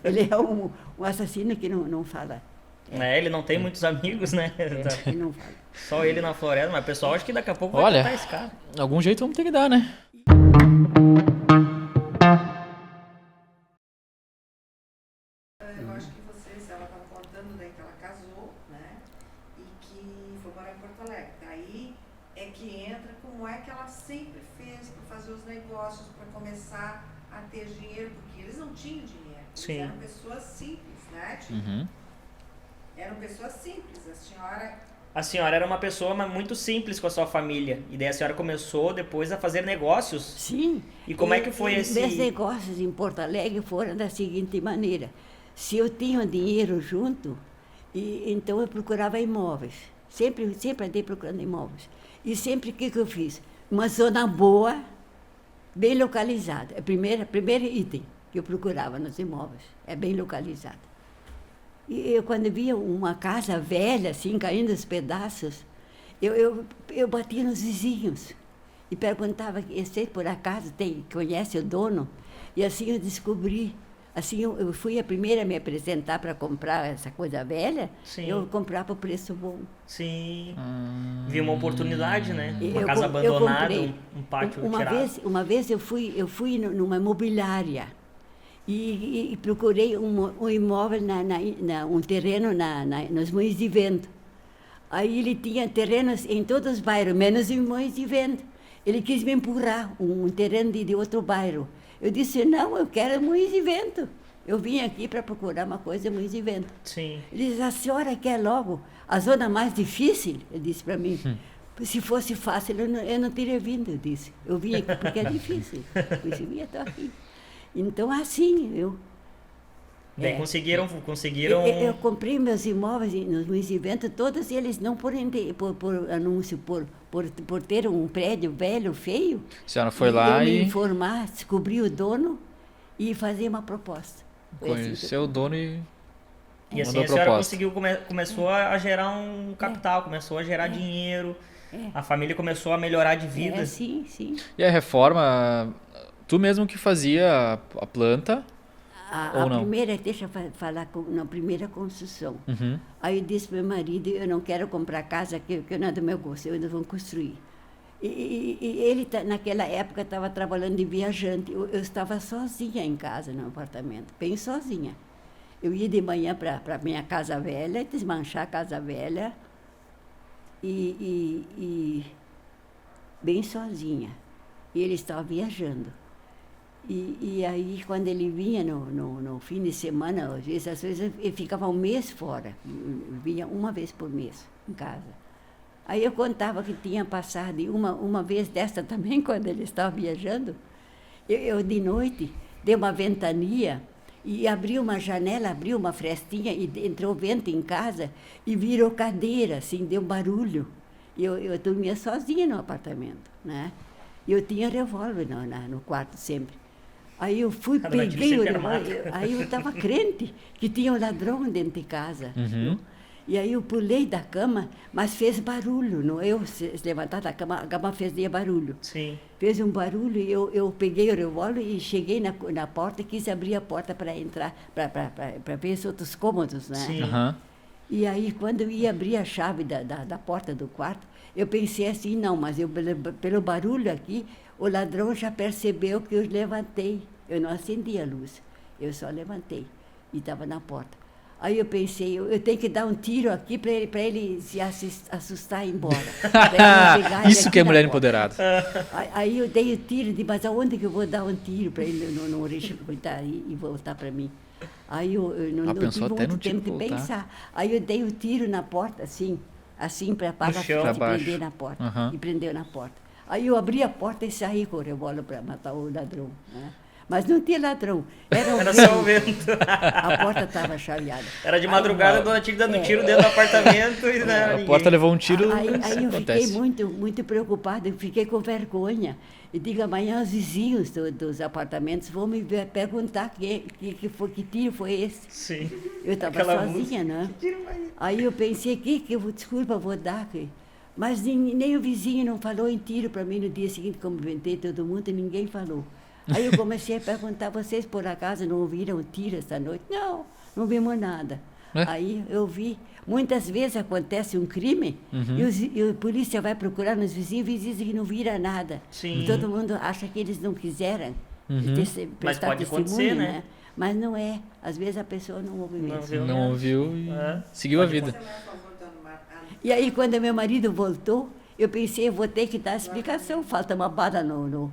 Speaker 3: Ele é um assassino que não fala.
Speaker 1: Ele não tem muitos amigos, né?
Speaker 3: Ele não fala.
Speaker 1: Só ele na floresta, mas o pessoal acho que daqui a pouco
Speaker 2: Olha,
Speaker 1: vai tentar esse cara.
Speaker 2: algum jeito vamos ter que dar, né?
Speaker 4: Eu acho que ela estava contando daí que ela casou, né? E que foi morar em Porto Alegre. Daí é que entra como é que ela sempre fez para fazer os negócios, para começar a ter dinheiro, porque eles não tinham dinheiro. Eles
Speaker 1: Sim.
Speaker 4: eram pessoas simples, né?
Speaker 2: Uhum.
Speaker 4: Eram pessoas simples. A senhora
Speaker 1: A senhora era uma pessoa muito simples com a sua família. E daí a senhora começou depois a fazer negócios.
Speaker 3: Sim.
Speaker 1: E como é que foi esse...
Speaker 3: Meus negócios em Porto Alegre foram da seguinte maneira. Se eu tinha dinheiro junto, então eu procurava imóveis. Sempre andei procurando imóveis. E sempre o que eu fiz? Uma zona boa, bem localizada. É o primeiro item que eu procurava nos imóveis. É bem localizado. E eu, quando via uma casa velha, assim, caindo aos pedaços, eu batia nos vizinhos e perguntava, você por acaso conhece o dono? E assim eu descobri. Assim, eu fui a primeira a me apresentar para comprar essa coisa velha.
Speaker 1: Sim.
Speaker 3: Eu comprava por preço bom.
Speaker 1: Sim. Vi uma oportunidade, né? Uma
Speaker 3: Eu
Speaker 1: casa abandonada,
Speaker 3: comprei.
Speaker 1: um pátio
Speaker 3: Uma vez eu fui numa imobiliária e procurei um imóvel, um terreno nos Moinhos de Vento. Aí ele tinha terrenos em todos os bairros, menos em Moinhos de Vento. Ele quis me empurrar um terreno de outro bairro. Eu disse, não, eu quero Moinhos de Vento. Eu vim aqui para procurar uma coisa em Moinhos de Vento.
Speaker 1: Sim.
Speaker 3: Ele disse, a senhora quer logo a zona mais difícil? Ele disse para mim. Se fosse fácil, eu não teria vindo, eu disse. Eu vim aqui porque é difícil. Por isso eu estou aqui. Então, assim,
Speaker 1: Bem, conseguiram...
Speaker 3: Eu comprei meus imóveis nos Moinhos de Vento, todos eles não por anúncio, por ter um prédio velho, feio.
Speaker 2: A senhora foi lá
Speaker 3: eu
Speaker 2: e...
Speaker 3: me informar, descobrir o dono e fazer uma proposta. Foi assim que
Speaker 2: Conheceu o dono e...
Speaker 1: E assim
Speaker 2: mandou
Speaker 1: a senhora
Speaker 2: proposta.
Speaker 1: conseguiu, começou a gerar um capital, começou a gerar dinheiro, a família começou a melhorar de vida.
Speaker 3: Sim, sim.
Speaker 2: E a reforma, tu mesmo que fazia a planta? Ou não?
Speaker 3: Primeira, deixa eu falar na primeira construção.
Speaker 2: Uhum.
Speaker 3: Aí eu disse para meu marido, eu não quero comprar casa que não é do meu gosto, eu ainda vou construir. E ele, naquela época, estava trabalhando de viajante. Eu estava sozinha em casa, no apartamento, bem sozinha. Eu ia de manhã para a minha casa velha, desmanchar a casa velha, e bem sozinha. E ele estava viajando. E aí, quando ele vinha no fim de semana, às vezes ele ficava um mês fora. Eu vinha uma vez por mês em casa. Aí eu contava que tinha passado, e uma vez desta também, quando ele estava viajando, eu de noite dei uma ventania e abri uma janela, abri uma frestinha e entrou vento em casa e virou cadeira, assim, deu barulho. Eu dormia sozinha no apartamento, né? E eu tinha revólver no quarto sempre. Aí eu fui, peguei o revólver, aí eu estava crente que tinha um ladrão dentro de casa.
Speaker 2: Uhum.
Speaker 3: E aí eu pulei da cama, mas fez barulho. Não eu se levantar da cama, a cama fazia barulho.
Speaker 1: Sim.
Speaker 3: Fez um barulho e eu peguei o revólver e cheguei na porta e quis abrir a porta para entrar, para ver os outros cômodos, né?
Speaker 1: Sim.
Speaker 2: Uhum.
Speaker 3: E aí, quando eu ia abrir a chave da porta do quarto, eu pensei assim, não, mas pelo barulho aqui, o ladrão já percebeu que eu levantei. Eu não acendi a luz, eu só levantei e estava na porta. Aí eu pensei, eu tenho que dar um tiro aqui para ele se assustar e ir embora.
Speaker 2: Isso que é mulher empoderada.
Speaker 3: Aí eu dei o tiro, mas aonde que eu vou dar um tiro para ele não respeitar e voltar para mim? Aí eu não tive muito tempo de pensar. Aí eu dei o tiro na porta, assim para prender na porta.
Speaker 2: Uhum.
Speaker 3: E prendeu na porta. Aí eu abri a porta e saí com o revólver para matar o ladrão, né? Mas não tinha ladrão. Era
Speaker 1: só o vento.
Speaker 3: A porta estava chaveada.
Speaker 1: Era de madrugada, a dona Tigre dando tiro dentro do apartamento. E
Speaker 2: A porta levou um tiro.
Speaker 3: Aí eu
Speaker 2: acontece.
Speaker 3: fiquei muito preocupada, eu fiquei com vergonha. E digo, amanhã os vizinhos dos apartamentos vão me perguntar que tiro foi esse.
Speaker 1: Sim.
Speaker 3: Eu estava sozinha, né? Aí eu pensei, desculpa, eu vou dar. Mas nem o vizinho não falou em tiro para mim no dia seguinte, como inventei todo mundo, e ninguém falou. Aí eu comecei a perguntar, vocês por acaso não ouviram tiro esta noite? Não vimos nada. Aí eu vi, muitas vezes acontece um crime e a polícia vai procurar nos vizinhos e dizem que não vira nada.
Speaker 1: Sim.
Speaker 3: E todo mundo acha que eles não quiseram
Speaker 1: Mas pode acontecer, né?
Speaker 3: Mas não é. Às vezes a pessoa não ouve mesmo.
Speaker 2: Não ouviu e seguiu a vida.
Speaker 3: E aí quando meu marido voltou, eu pensei, eu vou ter que dar explicação. Falta uma bala no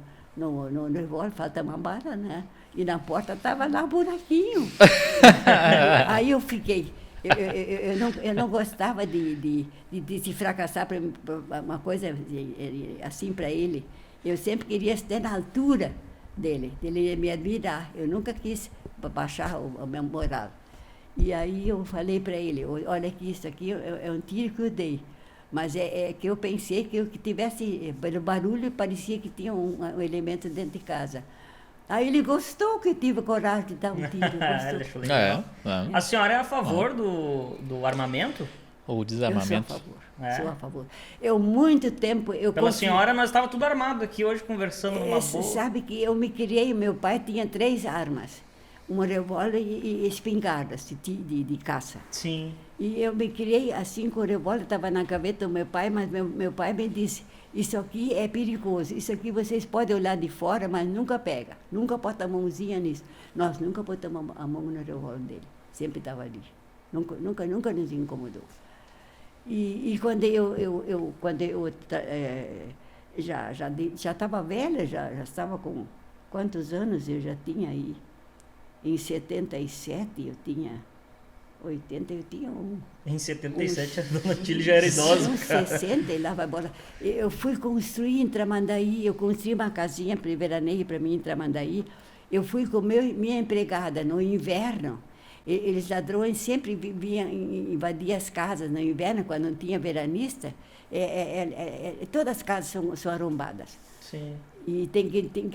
Speaker 3: revólver, falta uma bala, né? E na porta estava lá um buraquinho. Aí eu fiquei Eu não gostava de se fracassar para uma coisa assim para ele. Eu sempre queria estar na altura dele me admirar. Eu nunca quis baixar o meu moral. E aí eu falei para ele, olha que isso aqui é um tiro que eu dei. Mas é que eu pensei que tivesse, pelo barulho, parecia que tinha um elemento dentro de casa. Aí ele gostou que eu tive coragem de dar um tiro.
Speaker 1: Ele achou legal. A senhora é a favor do armamento?
Speaker 2: Ou desarmamento?
Speaker 3: Sou a favor. Eu, muito tempo...
Speaker 1: Pela senhora, nós estávamos tudo armado aqui hoje, conversando numa boa.
Speaker 3: Sabe que eu me criei, meu pai tinha 3 armas. Um revólver e espingardas de caça.
Speaker 1: Sim.
Speaker 3: E eu me criei assim com o revólver, estava na gaveta do meu pai, mas meu pai me disse, isso aqui é perigoso, isso aqui vocês podem olhar de fora, mas nunca pega, nunca bota a mãozinha nisso. Nós nunca botamos a mão no revólver dele, sempre estava ali, nunca nos incomodou. E quando eu já estava velha, já estava com quantos anos eu já tinha aí? Em 77 eu tinha 80, eu tinha
Speaker 1: Em 77 a dona Tília já era idosa, cara.
Speaker 3: 60 e lá vai embora. Eu fui construir em Tramandaí, eu construí uma casinha para veraneio para mim em Tramandaí. Eu fui com minha empregada no inverno. Eles ladrões sempre vinham invadir as casas no inverno, quando não tinha veranista. Todas as casas são arrombadas.
Speaker 1: Sim.
Speaker 3: E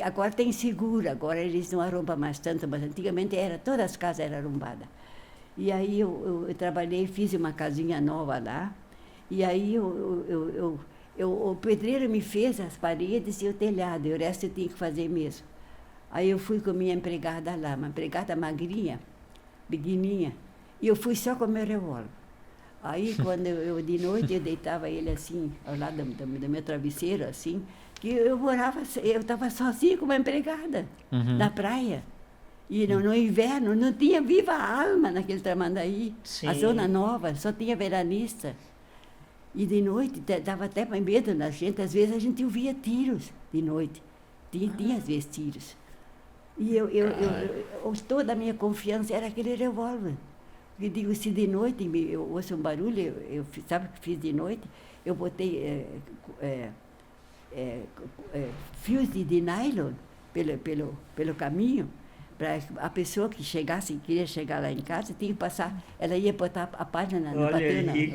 Speaker 3: agora tem seguro, agora eles não arrombam mais tanto, mas antigamente todas as casas eram arrombadas. E aí eu trabalhei, fiz uma casinha nova lá, e aí o pedreiro me fez as paredes e o telhado, e o resto eu tinha que fazer mesmo. Aí eu fui com minha empregada lá, uma empregada magrinha, pequenininha, e eu fui só com meu revólver. Aí quando de noite eu deitava ele assim, ao lado do meu travesseiro, assim, que eu estava sozinha com uma empregada, na praia. E no inverno não tinha viva alma naquele Tramandaí.
Speaker 1: Sim.
Speaker 3: A Zona Nova, só tinha veranista. E de noite dava até medo na gente, às vezes a gente ouvia tiros de noite. Tinha às vezes tiros. E toda a minha confiança era aquele revólver. Eu digo, se de noite eu ouço um barulho, sabe o que fiz de noite? Eu botei fios de nylon pelo caminho, para a pessoa que queria chegar lá em casa, tinha que passar, ela ia botar a página no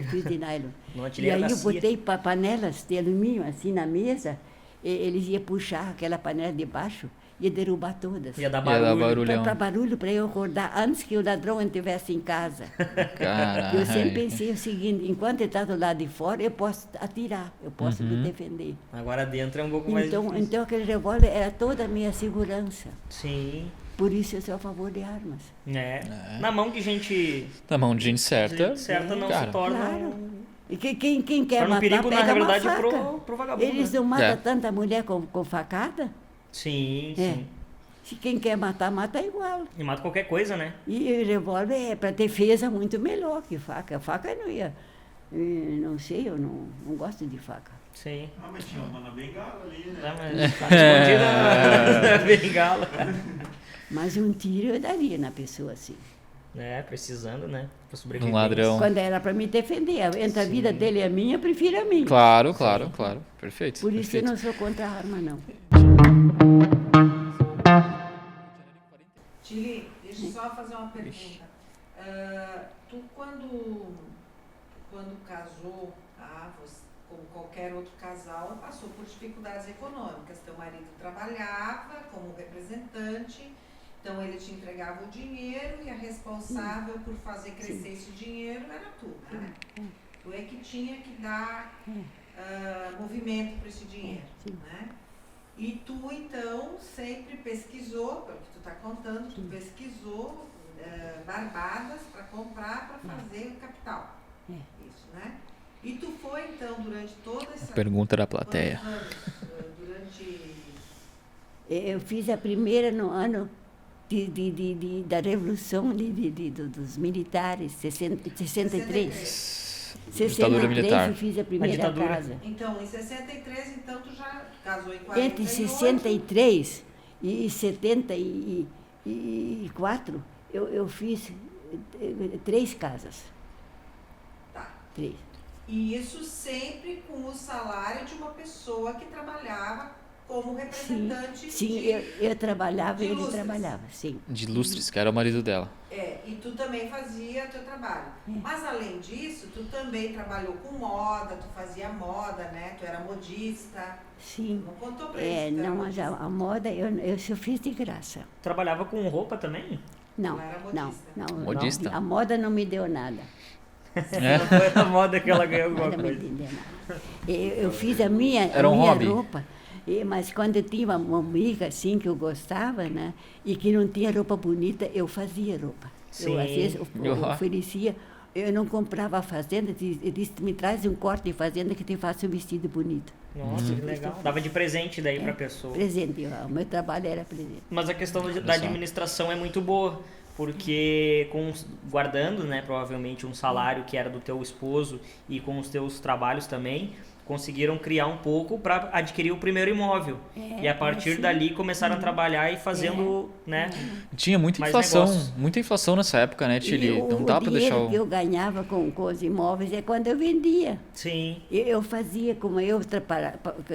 Speaker 3: fio de nylon. E aí eu botei panelas de alumínio assim na mesa, eles iam puxar aquela panela de baixo, ia derrubar todas.
Speaker 1: Ia dar barulho.
Speaker 3: Para barulho, para eu acordar antes que o ladrão estivesse em casa.
Speaker 2: Caralho.
Speaker 3: Eu sempre pensei o seguinte, enquanto ele está do lado de fora, eu posso atirar, eu posso me defender.
Speaker 1: Agora dentro é um pouco mais difícil.
Speaker 3: Então aquele revólver era toda a minha segurança.
Speaker 1: Sim.
Speaker 3: Por isso eu sou a favor de armas.
Speaker 1: Na mão de gente...
Speaker 2: Na mão de gente certa.
Speaker 1: Não
Speaker 2: cara.
Speaker 1: se torna...
Speaker 3: Claro. E quem quer matar,
Speaker 1: perigo,
Speaker 3: pega
Speaker 1: na verdade,
Speaker 3: uma faca.
Speaker 1: pro vagabundo.
Speaker 3: Eles não matam tanta mulher com facada?
Speaker 1: Sim.
Speaker 3: Se quem quer matar, mata igual.
Speaker 1: E mata qualquer coisa, né?
Speaker 3: E revólver é para defesa muito melhor que faca. A faca não ia... Não sei, eu não gosto de faca.
Speaker 1: Sim.
Speaker 5: Mas tinha uma na bengala ali, né?
Speaker 1: Mas tá escondida na bengala.
Speaker 3: Mas um tiro eu daria na pessoa assim.
Speaker 1: Precisando, né? Pra sobreviver.
Speaker 2: Um ladrão.
Speaker 3: Quando era para me defender. Entre a vida dele e a minha, eu prefiro a minha.
Speaker 2: Claro. Perfeito.
Speaker 3: Por isso eu não sou contra a arma, não.
Speaker 4: Tili, deixa eu só fazer uma pergunta. Tu, quando casou, como qualquer outro casal, passou por dificuldades econômicas. Teu marido trabalhava como representante, então ele te entregava o dinheiro e a responsável por fazer crescer esse dinheiro era tu, né? Tu é que tinha que dar movimento para esse dinheiro, né? E tu, então, sempre pesquisou, pelo que tu está contando, tu pesquisou barbadas para comprar, para fazer o capital. Isso, né? E tu foi, então, durante toda essa...
Speaker 2: Pergunta da plateia.
Speaker 3: Eu fiz a primeira no ano da Revolução dos Militares, 63.
Speaker 2: Ditadura militar.
Speaker 3: Eu fiz a primeira casa.
Speaker 4: Então, em 63, então, tu já casou em 48.
Speaker 3: Entre 63 e 74, eu fiz 3 casas. 3.
Speaker 4: E isso sempre com o salário de uma pessoa que trabalhava como representante
Speaker 3: Sim,
Speaker 4: de...
Speaker 3: eu trabalhava
Speaker 4: de
Speaker 3: e ele
Speaker 4: lustres.
Speaker 3: trabalhava, sim.
Speaker 2: De Lustres, que era o marido dela.
Speaker 4: E tu também fazia teu trabalho. Mas além disso, tu também trabalhou com moda, tu fazia moda, né? Tu era modista.
Speaker 3: Sim.
Speaker 4: Não contou pra eles?
Speaker 3: Não, mas a moda eu só fiz de graça.
Speaker 1: Trabalhava com roupa também?
Speaker 3: Não,
Speaker 4: Ela era
Speaker 3: não,
Speaker 4: modista.
Speaker 3: não.
Speaker 2: Modista?
Speaker 3: A moda não me deu nada.
Speaker 1: Não foi a moda que ela ganhou alguma
Speaker 3: Nada me
Speaker 1: coisa.
Speaker 3: deu nada. Eu fiz a minha
Speaker 2: Era um hobby.
Speaker 3: roupa, mas quando eu tinha uma amiga assim que eu gostava, né, e que não tinha roupa bonita, eu fazia roupa.
Speaker 1: Sim.
Speaker 3: Eu às vezes oferecia, eu não comprava a fazenda, eu disse, me traz um corte de fazenda que te faça um vestido bonito.
Speaker 1: Nossa, que legal. Dava de presente daí pra pessoa.
Speaker 3: Presente, o meu trabalho era presente.
Speaker 1: Mas a questão da
Speaker 2: só.
Speaker 1: administração é muito boa, porque guardando, né, provavelmente um salário que era do teu esposo e com os teus trabalhos também, conseguiram criar um pouco para adquirir o primeiro imóvel. E a partir dali começaram a trabalhar e fazendo, né?
Speaker 2: Tinha muita
Speaker 1: Mais
Speaker 2: inflação,
Speaker 1: negócio.
Speaker 2: muita inflação nessa época, né, Tili?
Speaker 3: E
Speaker 2: Não dá pra deixar
Speaker 3: dinheiro que eu ganhava com os imóveis é quando eu vendia.
Speaker 1: Sim.
Speaker 3: Eu fazia, como eu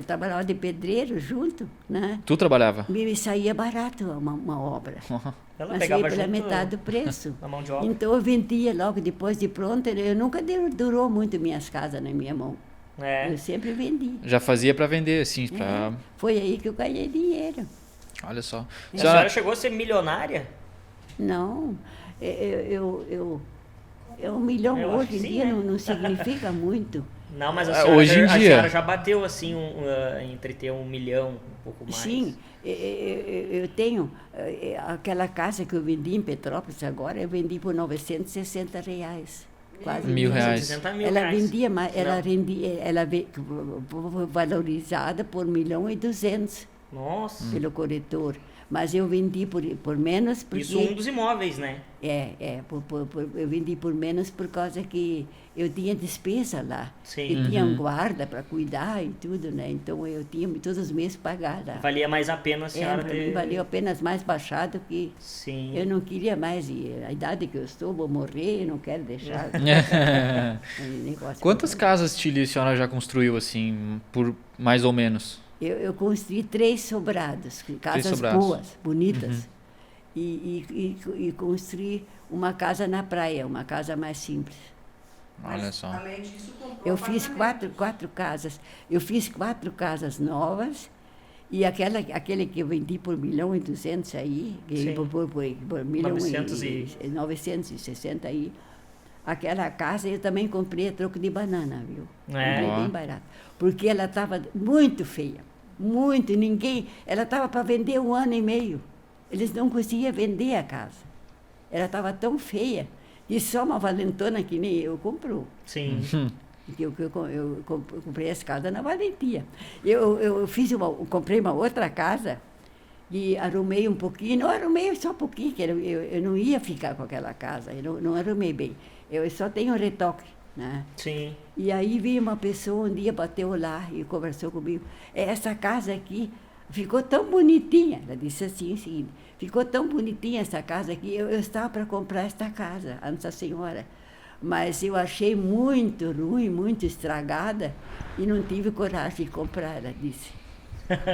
Speaker 3: trabalhava de pedreiro junto, né?
Speaker 2: Tu trabalhava?
Speaker 3: Me saía barato uma obra.
Speaker 1: Ela
Speaker 3: Mas
Speaker 1: pegava
Speaker 3: saía pela
Speaker 1: junto
Speaker 3: metade do preço.
Speaker 1: na mão de obra.
Speaker 3: Então eu vendia logo depois de pronto. Eu nunca durou muito minhas casas na minha mão.
Speaker 1: É.
Speaker 3: Eu sempre vendi.
Speaker 2: Já fazia pra vender, assim, pra...
Speaker 3: Foi aí que eu ganhei dinheiro.
Speaker 2: Olha só.
Speaker 1: A senhora chegou a ser milionária?
Speaker 3: Não, um milhão
Speaker 1: Eu acho
Speaker 3: hoje
Speaker 1: que
Speaker 3: em
Speaker 1: sim,
Speaker 3: dia
Speaker 1: né?
Speaker 3: não significa muito.
Speaker 1: Não, mas
Speaker 2: Hoje em
Speaker 1: a
Speaker 2: dia.
Speaker 1: senhora já bateu assim entre ter 1 milhão, um pouco mais.
Speaker 3: Sim, eu tenho aquela casa que eu vendi em Petrópolis agora, eu vendi por R$ 960. Quase
Speaker 2: R$1.000.
Speaker 1: 60 mil
Speaker 3: Ela
Speaker 1: reais.
Speaker 3: vendia mais,
Speaker 1: Não.
Speaker 3: valorizada por 1.200.000
Speaker 1: Nossa.
Speaker 3: pelo corretor. Mas eu vendi por menos porque...
Speaker 1: Isso um dos imóveis, né?
Speaker 3: eu vendi por menos por causa que eu tinha despesa lá.
Speaker 1: Sim.
Speaker 3: E tinha um guarda para cuidar e tudo, né? Então eu tinha todos os meses pagar lá.
Speaker 1: Valia mais a pena a senhora
Speaker 3: Para mim
Speaker 1: ter...
Speaker 3: valeu apenas mais baixado que
Speaker 1: Sim.
Speaker 3: eu não queria mais. E a idade que eu estou, vou morrer, eu não quero deixar negócio.
Speaker 2: Quantas casas, Tili, a senhora já construiu, assim, por mais ou menos?
Speaker 3: Eu construí 3 sobrados, casas
Speaker 2: sobrados.
Speaker 3: boas, bonitas. E construí uma casa na praia, uma casa mais simples.
Speaker 2: Olha só.
Speaker 4: Além disso, comprou
Speaker 3: Eu fiz
Speaker 4: apartamento.
Speaker 3: quatro casas. Eu fiz 4 casas novas e aquele que eu vendi por 1.200.000 aí,
Speaker 1: Sim.
Speaker 3: por 960 aí, aquela casa eu também comprei a troco de banana, viu?
Speaker 1: É.
Speaker 3: Comprei
Speaker 2: Ó.
Speaker 3: bem barato. Porque ela estava muito feia, muito, ela estava para vender 1 ano e meio. Eles não conseguiam vender a casa. Ela estava tão feia e só uma valentona que nem eu comprou.
Speaker 1: Sim.
Speaker 3: Porque eu comprei essa casa na valentia. Eu comprei uma outra casa e arrumei um pouquinho, não arrumei só um pouquinho, que eu não ia ficar com aquela casa, eu não arrumei bem. Eu só tenho um retoque, né?
Speaker 1: Sim.
Speaker 3: E aí veio uma pessoa um dia, bateu lá e conversou comigo. Essa casa aqui ficou tão bonitinha. Ela disse assim, o seguinte, ficou tão bonitinha essa casa aqui, eu estava para comprar esta casa, a Nossa Senhora. Mas eu achei muito ruim, muito estragada, e não tive coragem de comprar, ela disse.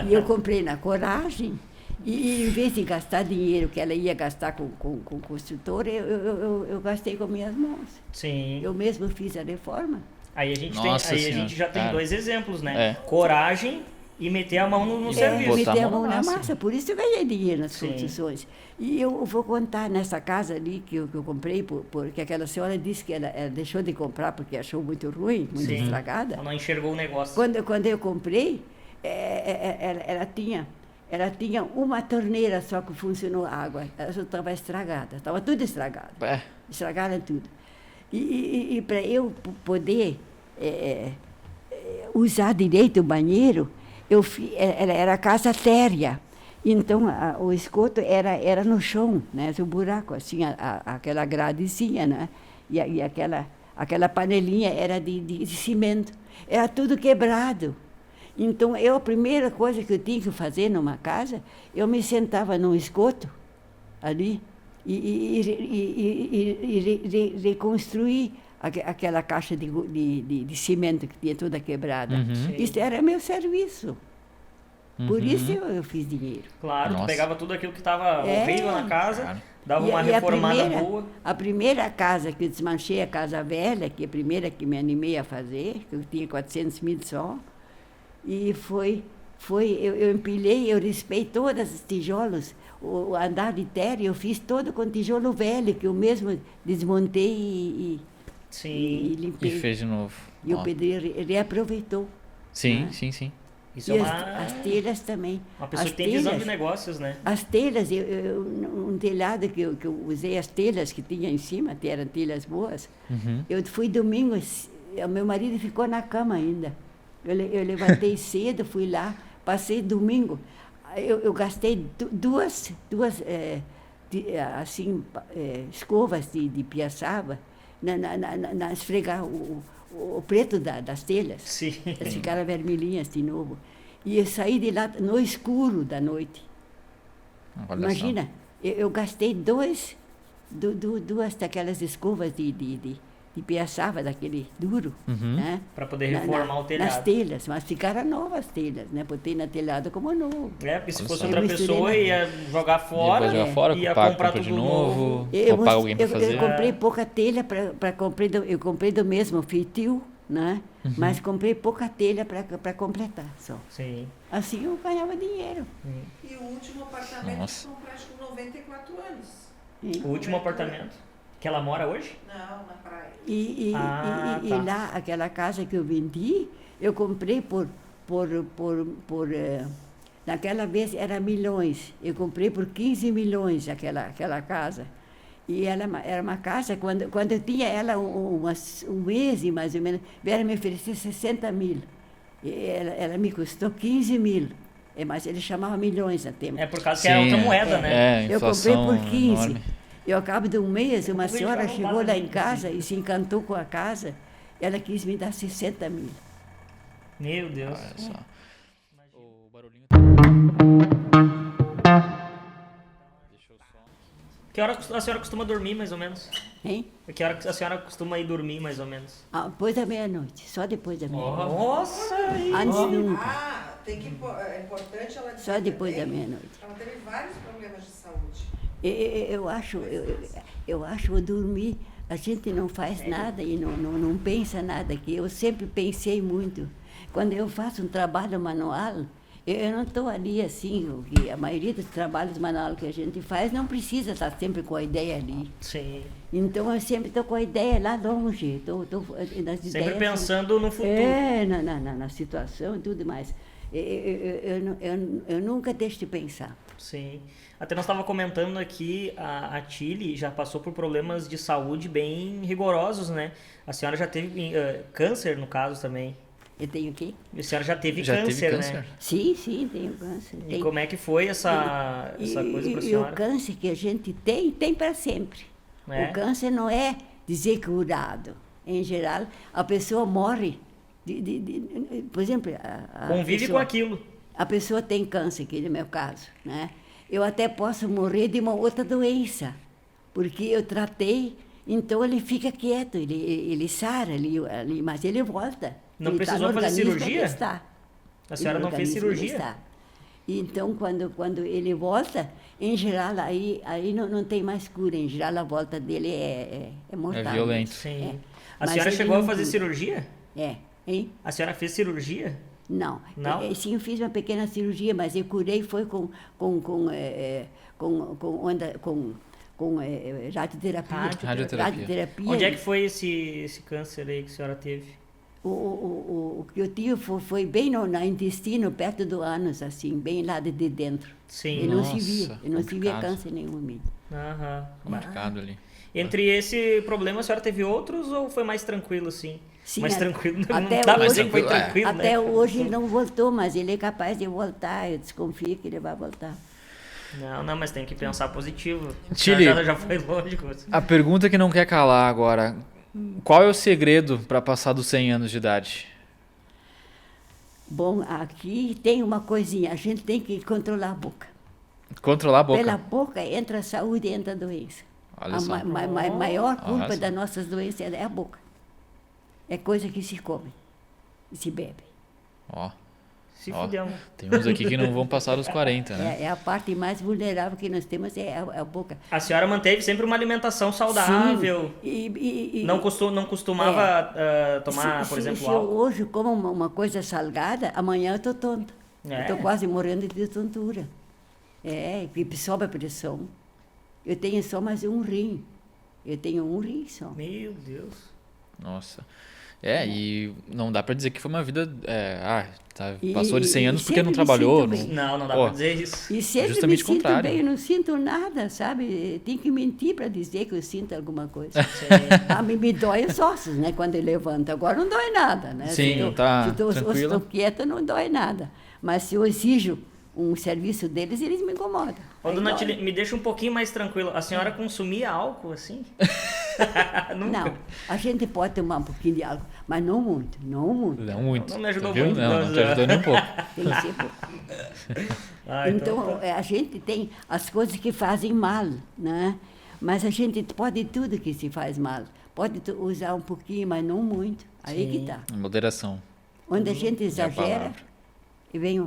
Speaker 3: E eu comprei na coragem, e em vez de gastar dinheiro que ela ia gastar com construtora, eu gastei com minhas mãos.
Speaker 1: Sim.
Speaker 3: Eu mesmo fiz a reforma.
Speaker 1: Aí a gente,
Speaker 2: Nossa
Speaker 1: a
Speaker 2: Senhora,
Speaker 1: gente já tem
Speaker 2: cara.
Speaker 1: 2 exemplos, né?
Speaker 2: É.
Speaker 1: Coragem e meter a mão no serviço.
Speaker 2: botar
Speaker 3: Meter
Speaker 2: a
Speaker 3: a
Speaker 2: mão
Speaker 3: mão
Speaker 2: na
Speaker 3: na
Speaker 2: massa.
Speaker 3: massa, por isso eu ganhei dinheiro nas
Speaker 1: Sim.
Speaker 3: construções. E eu vou contar nessa casa ali que eu comprei, porque aquela senhora disse que ela deixou de comprar porque achou muito ruim, muito
Speaker 1: Sim.
Speaker 3: estragada.
Speaker 1: Ela não enxergou o negócio.
Speaker 3: Quando eu comprei, ela tinha uma torneira só que funcionou a água. Ela só estava estragada, estava tudo estragado.
Speaker 2: É.
Speaker 3: Estragaram tudo. E para eu poder usar direito o banheiro, ela era casa térrea. Então, o esgoto era no chão, né? O buraco, assim, aquela gradezinha, né? E aquela panelinha era de cimento. Era tudo quebrado. Então, a primeira coisa que eu tinha que fazer numa casa, eu me sentava no esgoto, ali, e reconstruir aquela caixa de cimento que tinha toda quebrada.
Speaker 2: Uhum.
Speaker 3: Isso era meu serviço. Por
Speaker 2: Uhum.
Speaker 3: isso eu fiz dinheiro.
Speaker 1: Claro, tu
Speaker 2: Nossa.
Speaker 1: pegava tudo aquilo que estava
Speaker 3: É.
Speaker 1: horrível na casa,
Speaker 2: Claro.
Speaker 1: dava uma reformada boa.
Speaker 3: A primeira casa que eu desmanchei, a casa velha, que é a primeira que me animei a fazer, que eu tinha 400 mil só, e eu empilhei, eu rispei todos os tijolos, o andar de terra eu fiz todo com tijolo velho, que eu mesmo desmontei e
Speaker 1: Sim,
Speaker 3: limpei.
Speaker 2: E fez de novo.
Speaker 3: E o
Speaker 2: Ó.
Speaker 3: pedreiro reaproveitou.
Speaker 2: Sim,
Speaker 3: Ah.
Speaker 2: sim.
Speaker 1: isso
Speaker 3: E
Speaker 1: é
Speaker 3: as telhas também.
Speaker 1: uma pessoa
Speaker 3: As
Speaker 1: que tem visão de
Speaker 3: telhas-
Speaker 1: negócios, né?
Speaker 3: As telhas, um telhado que eu usei as telhas que tinha em cima, eram telhas boas.
Speaker 2: Uhum.
Speaker 3: Eu fui domingo, o meu marido ficou na cama ainda. Eu levantei cedo, fui lá, passei domingo. Eu gastei duas escovas de piaçaba na esfregar o preto das telhas.
Speaker 1: Sim.
Speaker 3: Elas ficaram vermelhinhas de novo. E eu saí de lá no escuro da noite.
Speaker 2: Olha
Speaker 3: Imagina, eu gastei duas daquelas escovas de piaçava, daquele duro,
Speaker 2: Uhum.
Speaker 3: né?
Speaker 1: Para poder reformar o
Speaker 3: Nas
Speaker 1: telhado.
Speaker 3: telhas, mas ficaram novas telhas, né? Botei na telhada como novo.
Speaker 1: É, porque se
Speaker 2: Olha
Speaker 1: fosse
Speaker 2: só.
Speaker 1: outra
Speaker 3: Eu misturei
Speaker 1: pessoa
Speaker 3: na-
Speaker 1: ia jogar fora,
Speaker 2: Ia jogar fora,
Speaker 1: ia
Speaker 2: comprar
Speaker 1: comprar
Speaker 2: de
Speaker 1: tudo
Speaker 2: novo,
Speaker 3: Eu,
Speaker 2: ou pagar alguém pra
Speaker 3: eu
Speaker 2: fazer.
Speaker 3: comprei pouca telha, eu comprei do mesmo feitio, né?
Speaker 2: Uhum.
Speaker 3: Mas comprei pouca telha para completar só.
Speaker 1: Sim.
Speaker 3: Assim eu ganhava dinheiro.
Speaker 4: E o último apartamento
Speaker 2: Nossa.
Speaker 4: que comprou, acho que com 94 anos.
Speaker 3: hein?
Speaker 1: O último apartamento que ela mora hoje?
Speaker 4: Não, na praia.
Speaker 3: E
Speaker 1: Ah,
Speaker 3: e
Speaker 1: tá.
Speaker 3: lá, aquela casa que eu vendi, eu comprei naquela vez era milhões. Eu comprei por 15 milhões aquela casa. E ela era uma casa, quando eu tinha ela um mês, mais ou menos, vieram me oferecer 60 mil. E ela me custou 15 mil. Mas ele chamava milhões a tempo.
Speaker 1: É por causa que era outra moeda, né?
Speaker 2: É,
Speaker 3: Eu comprei
Speaker 2: inflação
Speaker 3: por 15.
Speaker 2: enorme.
Speaker 3: Eu, ao cabo de um mês, uma
Speaker 1: Vou
Speaker 3: senhora
Speaker 1: deixar
Speaker 3: chegou
Speaker 1: voltar
Speaker 3: lá em
Speaker 1: também,
Speaker 3: casa e se encantou com a casa. Ela quis me dar 60 mil.
Speaker 1: Meu Deus.
Speaker 2: Olha só. O barulhinho Deixa eu só.
Speaker 1: Que hora a senhora costuma dormir, mais ou menos?
Speaker 3: Hein?
Speaker 1: Que hora a senhora costuma ir dormir, mais ou menos?
Speaker 3: Depois da meia-noite, só depois da meia-noite.
Speaker 1: Nossa!
Speaker 3: Antes nunca,
Speaker 4: Ah, é importante ela dizer
Speaker 3: só depois da
Speaker 4: também
Speaker 3: meia-noite.
Speaker 4: que ela teve vários problemas de saúde.
Speaker 3: Eu acho o dormir, a gente não faz nada e não pensa nada, que eu sempre pensei muito. Quando eu faço um trabalho manual, eu não estou ali assim, que a maioria dos trabalhos manuais que a gente faz não precisa estar sempre com a ideia ali.
Speaker 1: Sim.
Speaker 3: Então eu sempre estou com a ideia lá longe, estou nas
Speaker 1: Sempre
Speaker 3: ideias.
Speaker 1: pensando no futuro.
Speaker 3: Na situação e tudo mais. Eu nunca deixo de pensar.
Speaker 1: Sim. Até nós estávamos comentando aqui, a Tilly já passou por problemas de saúde bem rigorosos, né? A senhora já teve câncer, no caso, também.
Speaker 3: Eu tenho o quê?
Speaker 1: A senhora já teve
Speaker 2: Já
Speaker 1: câncer,
Speaker 2: teve
Speaker 1: né?
Speaker 2: câncer?
Speaker 3: Sim, tenho câncer.
Speaker 1: E como é que foi essa coisa para a
Speaker 3: E o
Speaker 1: senhora?
Speaker 3: câncer que a gente tem para sempre.
Speaker 1: É?
Speaker 3: O câncer não é dizer curado. Em geral, a pessoa morre. Por exemplo, a
Speaker 1: Convive
Speaker 3: pessoa,
Speaker 1: com aquilo.
Speaker 3: A pessoa tem câncer, que é o meu caso, né? Eu até posso morrer de uma outra doença, porque eu tratei, então ele fica quieto, ele sara, mas ele volta.
Speaker 1: Não
Speaker 3: Ele
Speaker 1: precisou
Speaker 3: no
Speaker 1: fazer
Speaker 3: organismo
Speaker 1: cirurgia?
Speaker 3: que está.
Speaker 1: A senhora
Speaker 3: No
Speaker 1: não fez
Speaker 3: organismo ele
Speaker 1: cirurgia?
Speaker 3: está. Então, quando ele volta, em geral, aí não tem mais cura. Em geral, a volta dele é mortal.
Speaker 2: É violento.
Speaker 1: Sim.
Speaker 3: É.
Speaker 1: A
Speaker 3: Mas
Speaker 1: senhora
Speaker 3: ele
Speaker 1: chegou a
Speaker 3: não
Speaker 1: fazer
Speaker 3: cura.
Speaker 1: cirurgia?
Speaker 3: Hein?
Speaker 1: A senhora fez cirurgia?
Speaker 3: Não.
Speaker 1: Não?
Speaker 3: Sim, eu fiz uma pequena cirurgia, mas eu curei foi com radioterapia.
Speaker 2: Radioterapia.
Speaker 1: Onde é que foi esse câncer aí que a senhora teve?
Speaker 3: O que eu tive foi bem no intestino, perto do ânus, assim, bem lá de dentro.
Speaker 1: Sim.
Speaker 3: Eu não
Speaker 2: Nossa,
Speaker 3: se via, eu não se via
Speaker 2: complicado.
Speaker 3: câncer nenhum em mim.
Speaker 1: Aham.
Speaker 2: Complicado ali.
Speaker 1: Entre esse problema, a senhora teve outros ou foi mais tranquilo, assim?
Speaker 3: Sim,
Speaker 1: mais tranquilo, não
Speaker 3: até
Speaker 1: dá pra
Speaker 3: hoje-
Speaker 1: dizer que foi
Speaker 2: Tranquilo, é.
Speaker 1: tranquilo,
Speaker 3: Até
Speaker 1: né?
Speaker 3: hoje ele não voltou, mas ele é capaz de voltar. Eu desconfio que ele vai voltar.
Speaker 1: Não, mas tem que pensar positivo.
Speaker 2: Tilly.
Speaker 1: Já foi lógico.
Speaker 2: A pergunta que não quer calar agora. Qual é o segredo para passar dos 100 anos de idade?
Speaker 3: Bom, aqui tem uma coisinha, a gente tem que controlar a boca.
Speaker 2: Controlar a boca.
Speaker 3: Pela boca entra a saúde e entra a doença.
Speaker 2: Olha
Speaker 3: A
Speaker 2: só.
Speaker 3: maior culpa
Speaker 2: Arrasa.
Speaker 3: das nossas doenças é a boca. é coisa que se come e se bebe.
Speaker 2: Ó,
Speaker 1: Se
Speaker 2: Ó.
Speaker 1: fudemos.
Speaker 2: tem uns aqui que não vão passar dos 40, né?
Speaker 3: É a parte mais vulnerável que nós temos, é a boca.
Speaker 1: A senhora manteve sempre uma alimentação saudável.
Speaker 3: Sim.
Speaker 1: Não costumava tomar, por exemplo,
Speaker 3: se eu
Speaker 1: álcool.
Speaker 3: hoje como uma coisa salgada, amanhã eu estou tonta.
Speaker 1: É?
Speaker 3: Estou quase morrendo de tontura. Porque sobe a pressão. Eu tenho só mais um rim. Eu tenho um rim só.
Speaker 1: Meu Deus.
Speaker 2: Nossa. E não dá pra dizer que foi uma vida... passou de 100 anos porque não
Speaker 3: sempre me
Speaker 2: trabalhou.
Speaker 3: sinto bem.
Speaker 1: Não dá
Speaker 2: Pô.
Speaker 1: pra dizer isso.
Speaker 3: E sempre
Speaker 2: Justamente
Speaker 3: me
Speaker 2: o
Speaker 3: sinto
Speaker 2: contrário.
Speaker 3: bem, eu não sinto nada, sabe? Tem que mentir para dizer que eu sinto alguma coisa.
Speaker 1: Sim.
Speaker 3: Me dói os ossos, né? Quando eu levanto. Agora não dói nada, né?
Speaker 2: Sim,
Speaker 3: se eu,
Speaker 2: tá
Speaker 3: se os ossos
Speaker 2: tranquila.
Speaker 3: estão quietos, não dói nada. Mas se eu exijo um serviço deles, eles me incomodam.
Speaker 1: Ô,
Speaker 3: Aí
Speaker 1: dona
Speaker 3: dói.
Speaker 1: Tili, me deixa um pouquinho mais tranquilo. A senhora consumia álcool assim? Nunca.
Speaker 3: Não, a gente pode tomar um pouquinho de álcool, mas não muito, não muito.
Speaker 2: Não muito.
Speaker 1: Não me ajudou
Speaker 2: Tá, viu?
Speaker 1: muito,
Speaker 2: Não,
Speaker 1: mas,
Speaker 2: não te ajudou nem um pouco.
Speaker 3: Tem que ser pouco. Então, a gente tem as coisas que fazem mal, né? Mas a gente pode tudo que se faz mal. Pode usar um pouquinho, mas não muito. Aí que tá.
Speaker 2: Moderação.
Speaker 3: Onde a gente
Speaker 2: É a
Speaker 3: exagera,
Speaker 2: palavra.
Speaker 3: e vem o...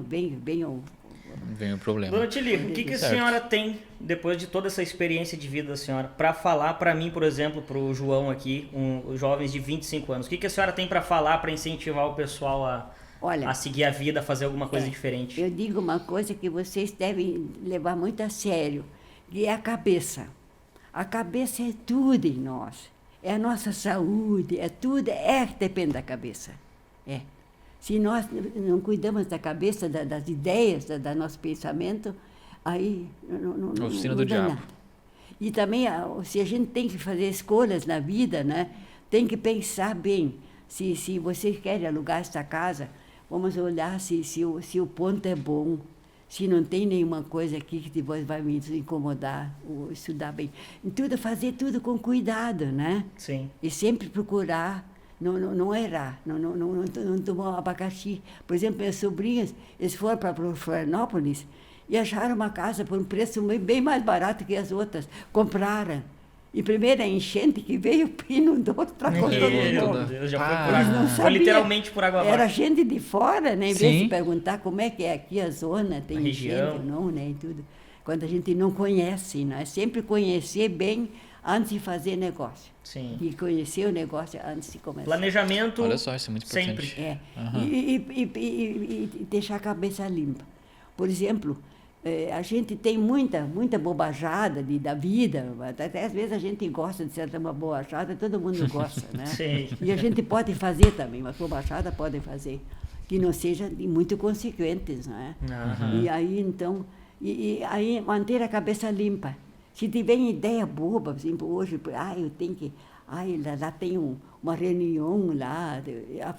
Speaker 2: Vem o problema.
Speaker 1: Dona Tili, o que a
Speaker 2: Certo.
Speaker 1: senhora tem, depois de toda essa experiência de vida da senhora, para falar para mim, por exemplo, para o João aqui, os jovens de 25 anos? O que a senhora tem para falar, para incentivar o pessoal
Speaker 3: Olha,
Speaker 1: a seguir a vida, a fazer alguma coisa diferente?
Speaker 3: eu digo uma coisa que vocês devem levar muito a sério, que é a cabeça. A cabeça é tudo em nós. É a nossa saúde, é tudo, depende da cabeça. É. Se nós não cuidamos da cabeça, das ideias, do nosso pensamento, aí não
Speaker 2: Oficina
Speaker 3: não
Speaker 2: do
Speaker 3: dá
Speaker 2: diabo.
Speaker 3: nada. E também, se a gente tem que fazer escolhas na vida, né, tem que pensar bem. Se você quer alugar esta casa, vamos olhar se o ponto é bom, se não tem nenhuma coisa aqui que depois vai me incomodar, ou estudar bem. E tudo, fazer tudo com cuidado, né?
Speaker 1: Sim.
Speaker 3: E sempre procurar não errar, não tomar um abacaxi. Por exemplo, minhas sobrinhas, eles foram para Florianópolis e acharam uma casa por um preço bem mais barato que as outras. Compraram. E primeiro a enchente que veio, inundou para todo
Speaker 1: Meu
Speaker 3: mundo.
Speaker 1: Deus, já
Speaker 2: Ah.
Speaker 1: foi por
Speaker 3: Eles não
Speaker 1: água. Foi
Speaker 3: sabiam.
Speaker 1: literalmente por água
Speaker 3: Era
Speaker 1: abaixo.
Speaker 3: gente de fora, né? Em vez
Speaker 2: Sim.
Speaker 3: de perguntar como é que é aqui a zona, tem
Speaker 1: A região.
Speaker 3: enchente ou não, né? E tudo. Quando a gente não conhece, né? Sempre conhecer bem antes de fazer negócio.
Speaker 1: Sim.
Speaker 3: E conhecer o negócio antes de começar.
Speaker 1: Planejamento.
Speaker 2: Olha só, isso é muito importante.
Speaker 1: Sempre.
Speaker 3: É.
Speaker 2: Aham.
Speaker 3: E deixar a cabeça limpa. Por exemplo, a gente tem muita bobajada da vida, até às vezes a gente gosta de certa uma bobajada, todo mundo gosta, né?
Speaker 1: Sim.
Speaker 3: E a gente pode fazer também, mas bobajada podem fazer, que não seja muito consequentes, não é?
Speaker 1: Aham.
Speaker 3: E aí, então, e aí manter a cabeça limpa. Se tiver ideia boba, por exemplo, hoje, eu tenho que... lá tem uma reunião lá, a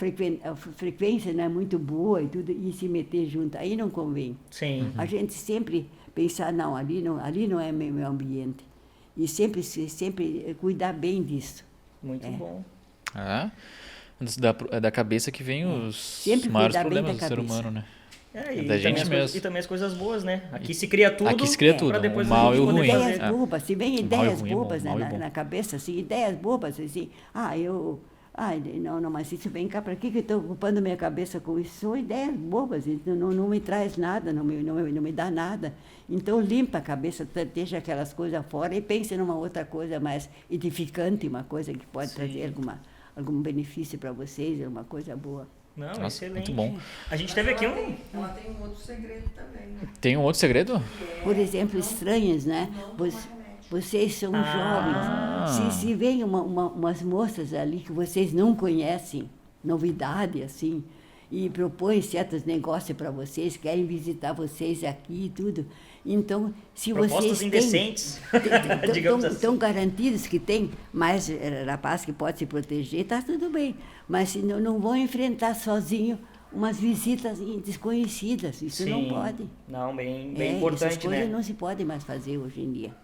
Speaker 3: frequência não é muito boa e tudo, e se meter junto, aí não convém.
Speaker 1: Sim.
Speaker 3: A gente sempre pensar, não, ali não é meu ambiente. E sempre cuidar bem disso.
Speaker 1: Muito bom.
Speaker 2: Da cabeça que vem os
Speaker 3: Sempre
Speaker 2: maiores
Speaker 3: cuidar bem
Speaker 2: problemas do
Speaker 3: da
Speaker 2: ser
Speaker 3: cabeça.
Speaker 2: humano, né?
Speaker 1: E,
Speaker 2: da
Speaker 1: também
Speaker 2: gente
Speaker 1: as
Speaker 2: mesmo.
Speaker 1: coisas, e também as coisas boas, né? Aqui se cria tudo.
Speaker 2: Aqui se cria tudo,
Speaker 1: pra depois
Speaker 2: o mal
Speaker 1: a gente
Speaker 2: e o
Speaker 1: poder
Speaker 2: ruim.
Speaker 1: fazer.
Speaker 3: Ideias bobas, se vem
Speaker 2: Mal e
Speaker 3: ideias
Speaker 2: ruim é bom,
Speaker 3: bobas
Speaker 2: mal e bom.
Speaker 3: na cabeça, assim, ideias bobas, assim, não, mas isso vem cá, para que eu estou ocupando minha cabeça com isso? São ideias bobas, então não me traz nada, não me dá nada. Então limpa a cabeça, deixa aquelas coisas fora e pense numa outra coisa mais edificante, uma coisa que pode trazer algum benefício para vocês, uma coisa boa.
Speaker 1: Não,
Speaker 2: Nossa,
Speaker 1: excelente.
Speaker 2: muito bom.
Speaker 1: A gente teve aqui um.
Speaker 4: Ela tem um outro segredo também, né?
Speaker 2: Tem um outro segredo?
Speaker 3: Por exemplo, estranhos, né? Vocês são jovens. Se vem umas moças ali que vocês não conhecem, novidade assim, e propõem certos negócios para vocês, querem visitar vocês aqui e tudo. Então, se
Speaker 1: Propostas
Speaker 3: vocês
Speaker 1: indecentes, digamos assim.
Speaker 3: estão garantidos que tem mais rapaz que pode se proteger, está tudo bem. Mas se não vão enfrentar sozinho umas visitas desconhecidas. Isso não
Speaker 1: Sim.
Speaker 3: pode.
Speaker 1: Não, bem
Speaker 3: Essas
Speaker 1: importante,
Speaker 3: coisas
Speaker 1: né?
Speaker 3: não se pode mais fazer hoje em dia.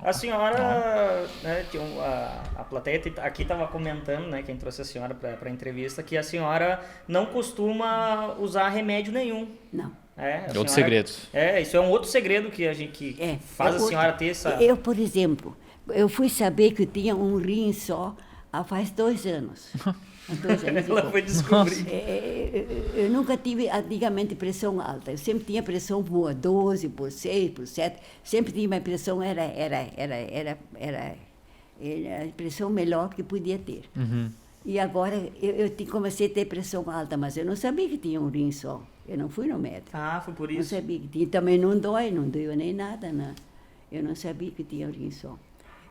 Speaker 1: A senhora, né, a plateia aqui estava comentando, né, quem trouxe a senhora para a entrevista, que a senhora não costuma usar remédio nenhum.
Speaker 3: Não.
Speaker 2: Outros segredos.
Speaker 1: Isso é um outro segredo que a gente faz a senhora ter essa...
Speaker 3: Eu, por exemplo, eu fui saber que eu tinha um rim só faz 2 anos. Há 2 anos e
Speaker 1: Ela
Speaker 3: pouco.
Speaker 1: foi descobrir.
Speaker 3: Eu nunca tive antigamente pressão alta. Eu sempre tinha pressão boa, 12, por 6, por 7. Sempre tinha uma pressão, era a pressão melhor que podia ter.
Speaker 2: Uhum.
Speaker 3: E agora comecei a ter pressão alta, mas eu não sabia que tinha um rim só. Eu não fui no médico.
Speaker 1: Ah, foi por
Speaker 3: Não
Speaker 1: isso.
Speaker 3: sabia que tinha. Também não doeu nem nada, né? Eu não sabia que tinha um rim só.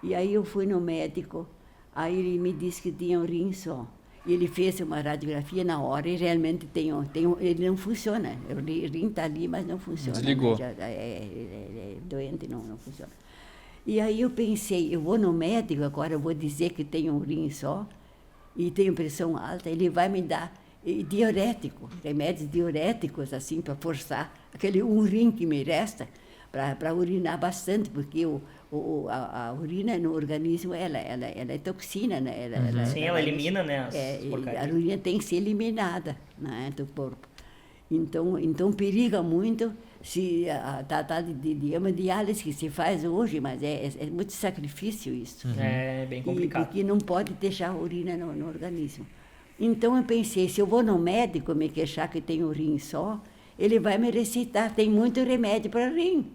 Speaker 3: E aí eu fui no médico, aí ele me disse que tinha um rim só. E ele fez uma radiografia na hora e realmente ele não funciona. O rim está ali, mas não funciona.
Speaker 2: Desligou.
Speaker 3: Né? É doente, não funciona. E aí eu pensei, eu vou no médico agora, eu vou dizer que tenho um rim só e tenho pressão alta, ele vai me dar diurético, remédios diuréticos, assim, para forçar aquele um rim que me resta, para urinar bastante, porque a urina no organismo, ela é toxina, né?
Speaker 1: Sim, ela elimina, né, as
Speaker 3: a
Speaker 1: porcarias.
Speaker 3: urina tem que ser eliminada, né, do corpo. Então periga muito se tá de hemodiálise que se faz hoje, mas é muito sacrifício isso.
Speaker 1: É bem complicado.
Speaker 3: Porque não pode deixar a urina no organismo. Então eu pensei, se eu vou no médico me queixar que tenho rim só, ele vai me receitar, tem muito remédio para rim.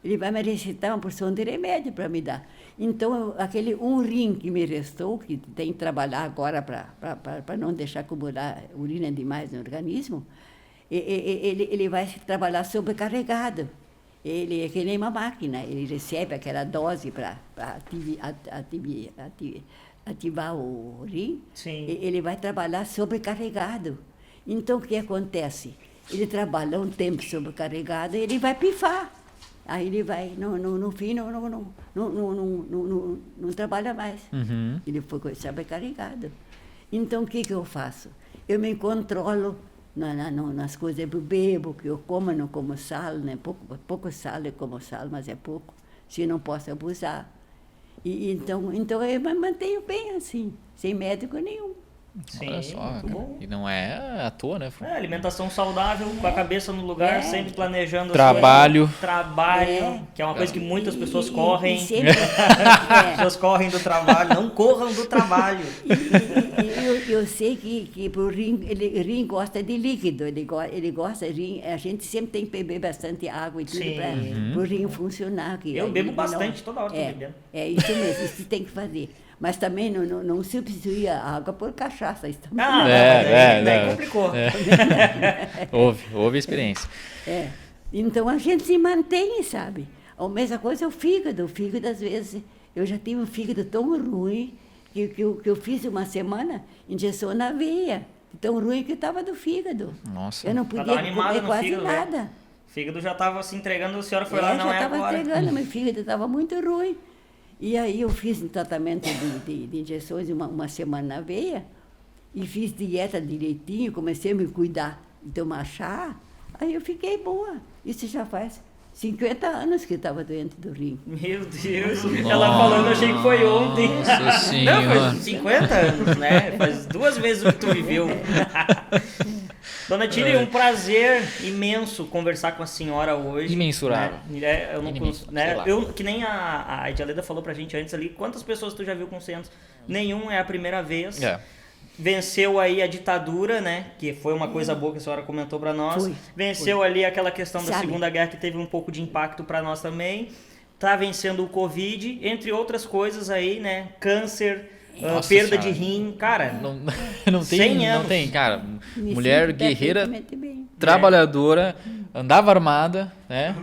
Speaker 3: Ele vai me receitar uma porção de remédio para me dar. Então, aquele um rim que me restou, que tem que trabalhar agora para não deixar acumular urina demais no organismo, ele vai trabalhar sobrecarregado. Ele é que nem uma máquina, ele recebe aquela dose para ativar o rim,
Speaker 1: Sim.
Speaker 3: ele vai trabalhar sobrecarregado. Então, o que acontece? Ele trabalha um tempo sobrecarregado e ele vai pifar. Aí ele vai, no fim, não trabalha mais.
Speaker 2: Uhum.
Speaker 3: Ele foi sobrecarregado. Então, o que eu faço? Eu me controlo nas coisas que eu bebo, que eu como, não como sal, né? Pouco sal, eu como sal, mas é pouco. Se eu não posso abusar. Então eu me mantenho bem assim, sem médico nenhum.
Speaker 1: Sim,
Speaker 2: Olha só,
Speaker 1: muito
Speaker 2: cara.
Speaker 1: bom.
Speaker 2: E não é à toa, né?
Speaker 1: Alimentação saudável, com a cabeça no lugar, sempre planejando as
Speaker 2: Trabalho.
Speaker 1: coisas. Trabalho, que é uma coisa que muitas pessoas correm.
Speaker 3: E sempre,
Speaker 1: As pessoas correm do trabalho, não corram do trabalho.
Speaker 3: eu sei que pro rim, rim gosta de líquido, ele gosta, a gente sempre tem que beber bastante água e tudo
Speaker 1: Sim.
Speaker 3: para o rim funcionar. Que
Speaker 1: Eu
Speaker 3: aí
Speaker 1: bebo
Speaker 3: não-
Speaker 1: bastante, toda hora tô bebendo.
Speaker 3: É isso mesmo, isso tem que fazer. Mas também não substituir a água por cachaça. Isso também
Speaker 1: Ah,
Speaker 3: não.
Speaker 1: daí
Speaker 2: não.
Speaker 1: complicou.
Speaker 2: Houve experiência.
Speaker 3: É. Então a gente se mantém, sabe? A mesma coisa é o fígado. O fígado, às vezes, eu já tive um fígado tão ruim que eu fiz uma semana injeção na veia. Tão ruim que eu estava do fígado.
Speaker 2: Nossa.
Speaker 3: Eu não
Speaker 1: Pra dar
Speaker 3: podia
Speaker 1: uma animada
Speaker 3: comer
Speaker 1: no
Speaker 3: quase
Speaker 1: fígado, né?
Speaker 3: nada.
Speaker 1: O fígado já estava se entregando, a senhora foi lá, não
Speaker 3: já
Speaker 1: é
Speaker 3: estava
Speaker 1: agora.
Speaker 3: entregando, meu fígado estava muito ruim. E aí eu fiz um tratamento de injeções uma semana na veia e fiz dieta direitinho, comecei a me cuidar de tomar chá, aí eu fiquei boa. Isso já faz 50 anos que eu estava doente do rim.
Speaker 1: Meu Deus, ela falando, eu achei que foi ontem.
Speaker 2: Nossa
Speaker 1: Não,
Speaker 2: Senhora.
Speaker 1: faz 50 anos, né? Faz 2 vezes o que tu viveu. Dona Tília, um prazer imenso conversar com a senhora hoje.
Speaker 2: Imensurável.
Speaker 1: Né? Eu não
Speaker 2: Inimenso,
Speaker 1: né?
Speaker 2: sei lá.
Speaker 1: Que nem a Edialeda falou pra gente antes ali, quantas pessoas tu já viu com centros? Nenhum, é a primeira vez.
Speaker 2: É.
Speaker 1: Venceu aí a ditadura, né? Que foi uma coisa boa que a senhora comentou pra nós.
Speaker 3: Foi,
Speaker 1: Venceu ali aquela questão da
Speaker 3: Sabe?
Speaker 1: Segunda Guerra que teve um pouco de impacto pra nós também. Tá vencendo o Covid, entre outras coisas aí, né? Câncer,
Speaker 2: Nossa
Speaker 1: perda
Speaker 2: Senhora.
Speaker 1: de rim. Cara,
Speaker 2: Não
Speaker 1: 100
Speaker 2: tem,
Speaker 1: anos.
Speaker 2: não tem, cara.
Speaker 3: Me
Speaker 2: Mulher
Speaker 3: sinto
Speaker 2: guerreira,
Speaker 3: perfeitamente bem.
Speaker 2: trabalhadora, andava armada, né?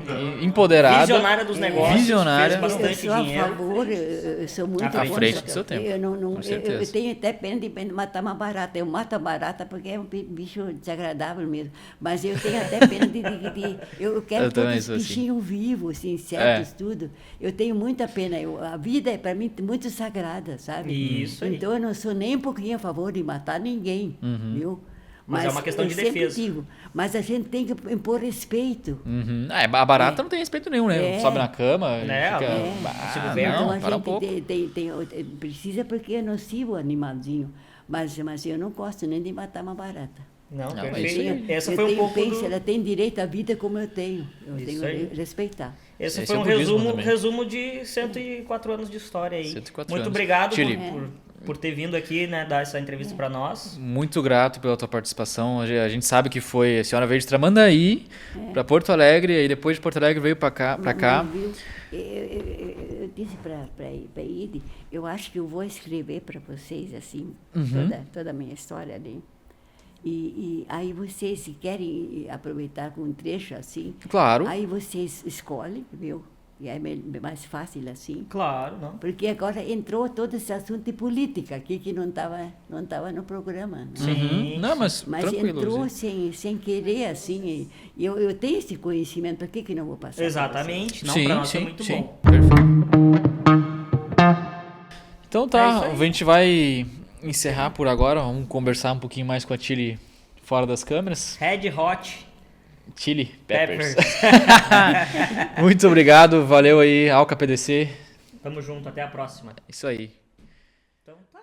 Speaker 2: Empoderada.
Speaker 1: visionária dos negócios,
Speaker 2: Visionária.
Speaker 1: fez
Speaker 3: Eu
Speaker 1: bastante
Speaker 3: sou a
Speaker 1: dinheiro.
Speaker 3: favor, eu sou muito
Speaker 1: À
Speaker 3: contra.
Speaker 2: frente do seu tempo, com
Speaker 3: Eu
Speaker 2: certeza.
Speaker 3: tenho até pena de matar uma barata. Eu mato a barata porque é um bicho desagradável mesmo. Mas eu tenho até pena eu quero
Speaker 2: Eu também
Speaker 3: todos
Speaker 2: sou
Speaker 3: os
Speaker 2: assim.
Speaker 3: bichinhos vivos, assim, insetos, tudo. Eu tenho muita pena. A vida é, para mim, muito sagrada, sabe?
Speaker 1: Isso aí.
Speaker 3: Então, eu não sou nem um pouquinho a favor de matar ninguém, viu?
Speaker 1: Mas é uma questão
Speaker 3: eu
Speaker 1: de
Speaker 3: sempre
Speaker 1: defesa.
Speaker 3: digo, mas a gente tem que impor respeito.
Speaker 2: Uhum. Ah, a barata não tem respeito nenhum, né?
Speaker 3: É.
Speaker 2: Sobe na cama,
Speaker 1: Né,
Speaker 2: fica...
Speaker 1: é.
Speaker 2: Ah,
Speaker 1: Se governa.
Speaker 3: Então
Speaker 2: não,
Speaker 3: a
Speaker 2: para um
Speaker 3: gente
Speaker 2: pouco.
Speaker 3: precisa porque é nocivo o animalzinho. Mas eu não gosto nem de matar uma barata.
Speaker 1: Não,
Speaker 2: Não, é
Speaker 1: perfeito.
Speaker 2: isso aí.
Speaker 1: Essa
Speaker 3: eu
Speaker 1: foi um
Speaker 3: tenho
Speaker 1: pouco
Speaker 3: penso,
Speaker 1: do...
Speaker 3: ela tem direito à vida como eu tenho. Eu
Speaker 1: Isso
Speaker 3: tenho
Speaker 1: aí.
Speaker 3: que respeitar.
Speaker 1: Esse
Speaker 2: Esse
Speaker 1: foi
Speaker 2: é
Speaker 1: um
Speaker 2: o budismo
Speaker 1: resumo,
Speaker 2: também.
Speaker 1: resumo de 104 anos de história aí.
Speaker 2: 104
Speaker 1: Muito
Speaker 2: anos.
Speaker 1: obrigado
Speaker 2: Chile.
Speaker 1: por por ter vindo aqui, né, dar essa entrevista para nós.
Speaker 2: Muito grato pela tua participação. A gente sabe que foi, a senhora veio de Tramandaí para Porto Alegre, e depois de Porto Alegre veio para cá.
Speaker 3: Viu? Eu disse para ele, eu acho que eu vou escrever para vocês assim, toda a minha história ali. E aí vocês, se querem aproveitar com um trecho assim,
Speaker 2: Claro.
Speaker 3: aí vocês escolhem, viu? E é mais fácil assim.
Speaker 1: Claro, não.
Speaker 3: Porque agora entrou todo esse assunto de política aqui que não estava no programa. Né?
Speaker 1: Sim.
Speaker 2: Não, mas tranquilo.
Speaker 3: Entrou sem querer, assim. E eu tenho esse conhecimento, por que não vou passar?
Speaker 1: Exatamente. Não,
Speaker 2: Sim,
Speaker 1: para nós
Speaker 2: sim,
Speaker 1: é muito
Speaker 2: sim.
Speaker 1: bom.
Speaker 2: Perfeito. Então
Speaker 1: É
Speaker 2: tá,
Speaker 1: isso aí.
Speaker 2: a gente vai encerrar por agora. Vamos conversar um pouquinho mais com a Tilly fora das câmeras.
Speaker 1: Red Hot
Speaker 2: Chili Peppers.
Speaker 1: Peppers.
Speaker 2: Muito obrigado, valeu aí, Alca PDC.
Speaker 1: Tamo junto, até a próxima.
Speaker 2: Isso aí.
Speaker 1: Então tá.